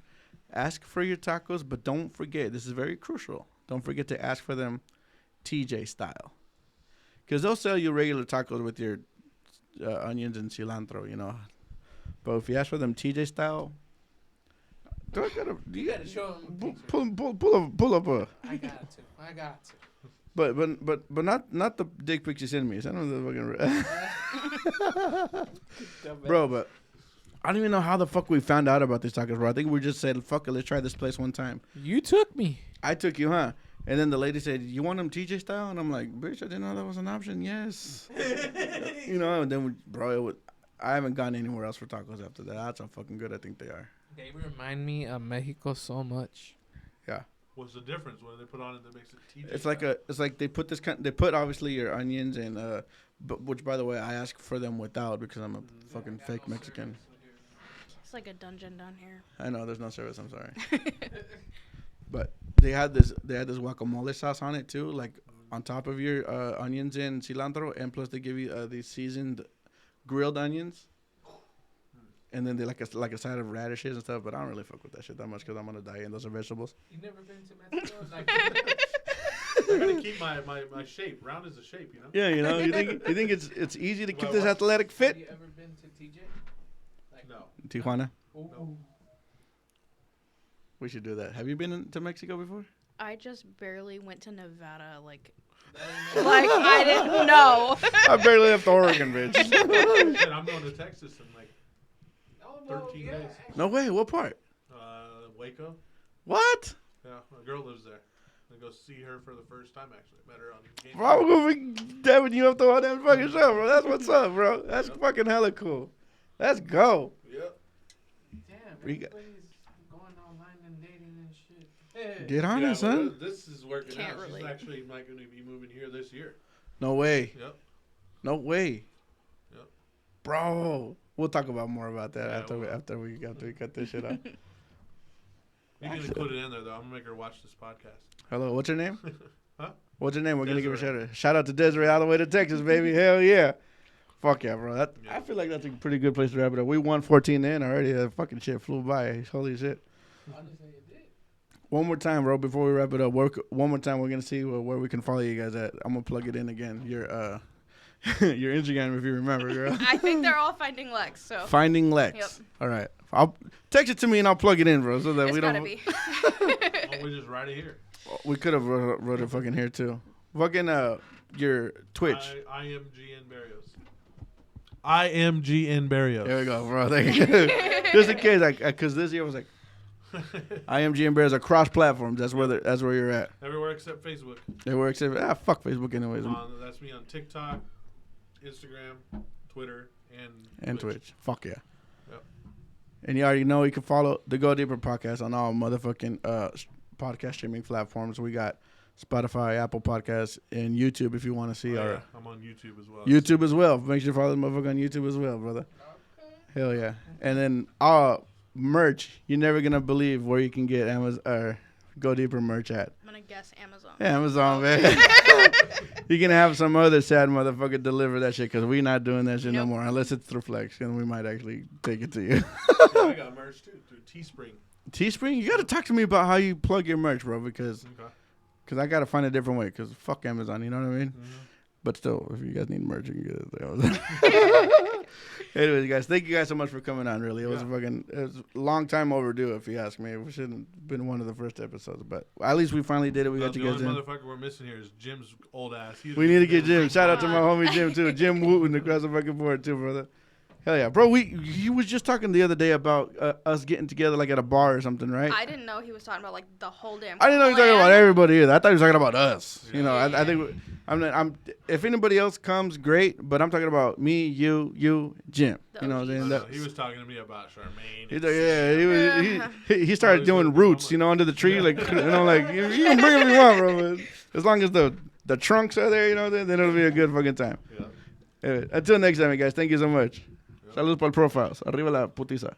[SPEAKER 3] Ask for your tacos, but don't forget, this is very crucial. Don't forget to ask for them TJ style, because they'll sell you regular tacos with your onions and cilantro, you know. But if you ask for them TJ style, you
[SPEAKER 5] gotta show 'em a
[SPEAKER 3] pull up a.
[SPEAKER 5] I got to.
[SPEAKER 3] But not the dick pics you send me. Send them the fucking bro. But I don't even know how the fuck we found out about these tacos, bro. I think we just said, fuck it, let's try this place one time.
[SPEAKER 5] You took me.
[SPEAKER 3] I took you, huh? And then the lady said, you want them TJ style? And I'm like, bitch, I didn't know that was an option. Yes. You know, and then I haven't gone anywhere else for tacos after that. That's how fucking good I think they are.
[SPEAKER 5] They remind me of Mexico so much.
[SPEAKER 3] Yeah.
[SPEAKER 1] What's the difference? What do they put on it that makes it TJ?
[SPEAKER 3] It's like they put they put obviously your onions and which by the way I ask for them without because I'm a fucking fake Mexican.
[SPEAKER 4] It's like a dungeon down here.
[SPEAKER 3] I know there's no service. I'm sorry. But they had this guacamole sauce on it too, like on top of your onions and cilantro, and plus they give you these seasoned grilled onions, and then they like a side of radishes and stuff. But I don't really fuck with that shit that much because I'm on a diet and those are vegetables.
[SPEAKER 5] You never been to Mexico? Like,
[SPEAKER 1] I gotta keep my shape. Round is a shape, you know.
[SPEAKER 3] Yeah, you know, you think it's easy to keep
[SPEAKER 1] Why,
[SPEAKER 3] this
[SPEAKER 1] what?
[SPEAKER 3] athletic
[SPEAKER 5] have
[SPEAKER 3] fit?
[SPEAKER 5] you ever been to TJ? Like,
[SPEAKER 1] No.
[SPEAKER 3] Tijuana,
[SPEAKER 5] Ooh.
[SPEAKER 3] we should do that. Have you been to Mexico before?
[SPEAKER 4] I just barely went to Nevada. Like
[SPEAKER 5] That
[SPEAKER 4] I didn't know.
[SPEAKER 3] I barely left Oregon, bitch.
[SPEAKER 1] Shit, I'm going to Texas in like
[SPEAKER 5] Oh,
[SPEAKER 1] 13 days.
[SPEAKER 3] No way. What part?
[SPEAKER 1] Waco.
[SPEAKER 3] What?
[SPEAKER 1] Yeah, a girl lives there. I go see her for the first time. Actually, met her on game.
[SPEAKER 3] Bro, I'm gonna be dabbing you up the whole damn fucking show, bro. That's what's up, bro. That's fucking hella cool. Let's go.
[SPEAKER 1] Yep.
[SPEAKER 5] Damn,
[SPEAKER 3] We got-
[SPEAKER 5] everybody's going online and dating and shit. Hey.
[SPEAKER 3] Get on
[SPEAKER 1] Yeah,
[SPEAKER 3] it, son.
[SPEAKER 1] well, this is working
[SPEAKER 4] Can't
[SPEAKER 1] out.
[SPEAKER 4] relate.
[SPEAKER 1] She's actually not going to be moving here this year.
[SPEAKER 3] No way.
[SPEAKER 1] Yep.
[SPEAKER 3] No way.
[SPEAKER 1] Yep.
[SPEAKER 3] Bro. We'll talk about more about that
[SPEAKER 1] Yeah,
[SPEAKER 3] after we cut this shit out.
[SPEAKER 1] You can put it in there though. I'm gonna make her watch this podcast.
[SPEAKER 3] Hello, what's your name?
[SPEAKER 1] Huh?
[SPEAKER 3] What's your name? We're gonna give a
[SPEAKER 1] Desiree.
[SPEAKER 3] shout out to Desiree all the way to Texas, baby. Hell yeah. Fuck yeah, bro. I
[SPEAKER 1] Yeah.
[SPEAKER 3] feel like that's a pretty good place to wrap it up. We won 14 in already. That fucking shit flew by. Holy shit.
[SPEAKER 5] Honestly, it did.
[SPEAKER 3] One more time, bro, before we wrap it up. One more time, we're gonna see where we can follow you guys at. I'm gonna plug it in again. Your your Instagram, if you remember, girl.
[SPEAKER 4] I think they're all finding Lex. So
[SPEAKER 3] Finding Lex.
[SPEAKER 4] Yep.
[SPEAKER 3] All right. I'll text it to me and I'll plug it in, bro, so that
[SPEAKER 4] it's
[SPEAKER 3] we
[SPEAKER 4] gotta
[SPEAKER 3] don't.
[SPEAKER 4] be.
[SPEAKER 1] Oh, we just write it here.
[SPEAKER 3] We could have wrote it fucking here too. Fucking your Twitch.
[SPEAKER 1] IMGNberrios. IMGNberrios.
[SPEAKER 3] There we go, bro. Thank you. Just in case, because this year was like IMGNberrios are cross platforms. That's where you're at.
[SPEAKER 1] Everywhere except Facebook.
[SPEAKER 3] They work except fuck Facebook anyways.
[SPEAKER 1] That's me on TikTok, Instagram, Twitter,
[SPEAKER 3] And Twitch. Fuck yeah.
[SPEAKER 1] Yep.
[SPEAKER 3] And you already know you can follow the Go Deeper podcast on all motherfucking podcast streaming platforms. We got Spotify, Apple Podcasts, and YouTube if you want to see our
[SPEAKER 1] I'm on YouTube as well.
[SPEAKER 3] YouTube as well. Make sure you follow the motherfucker on YouTube as well, brother. Hell yeah. And then merch, you're never gonna believe where you can get Amazon or Go Deeper merch at.
[SPEAKER 4] I'm gonna guess Amazon.
[SPEAKER 3] Yeah, Amazon, man. You're gonna have some other sad motherfucker deliver that shit because we're not doing that shit no more unless it's through Flex, and we might actually take it to you.
[SPEAKER 1] Yeah, I got merch too through Teespring.
[SPEAKER 3] Teespring, you gotta talk to me about how you plug your merch, bro, because I gotta find a different way. Because fuck Amazon, you know what I mean? Mm-hmm. But still, if you guys need merch, you can get it there. Anyways, guys, thank you guys so much for coming on. Really, it was a long time overdue, if you ask me. We shouldn't have been one of the first episodes, but at least we finally did it. We got you guys in.
[SPEAKER 1] The only motherfucker we're missing here is Jim's old ass.
[SPEAKER 3] We need to get Jim. Shout out to my homie Jim too. Jim Wooten across the fucking board too, brother. Hell yeah, bro. He was just talking the other day about us getting together like at a bar or something, right?
[SPEAKER 4] I didn't know he was talking about like the whole damn.
[SPEAKER 3] I didn't know he was talking about everybody either. I thought he was talking about us. Yeah. You know, I think I'm. If anybody else comes, great. But I'm talking about me, you, Jim. You know,
[SPEAKER 1] he was talking to me about Charmaine.
[SPEAKER 3] He's like, he started doing roots, you know, under the tree, like you know, like you can bring him if you want, bro. But as long as the trunks are there, you know, then it'll be a good fucking time. Yeah. Anyway, until next time, guys. Thank you so much. Saludos por el profiles. Arriba la putiza.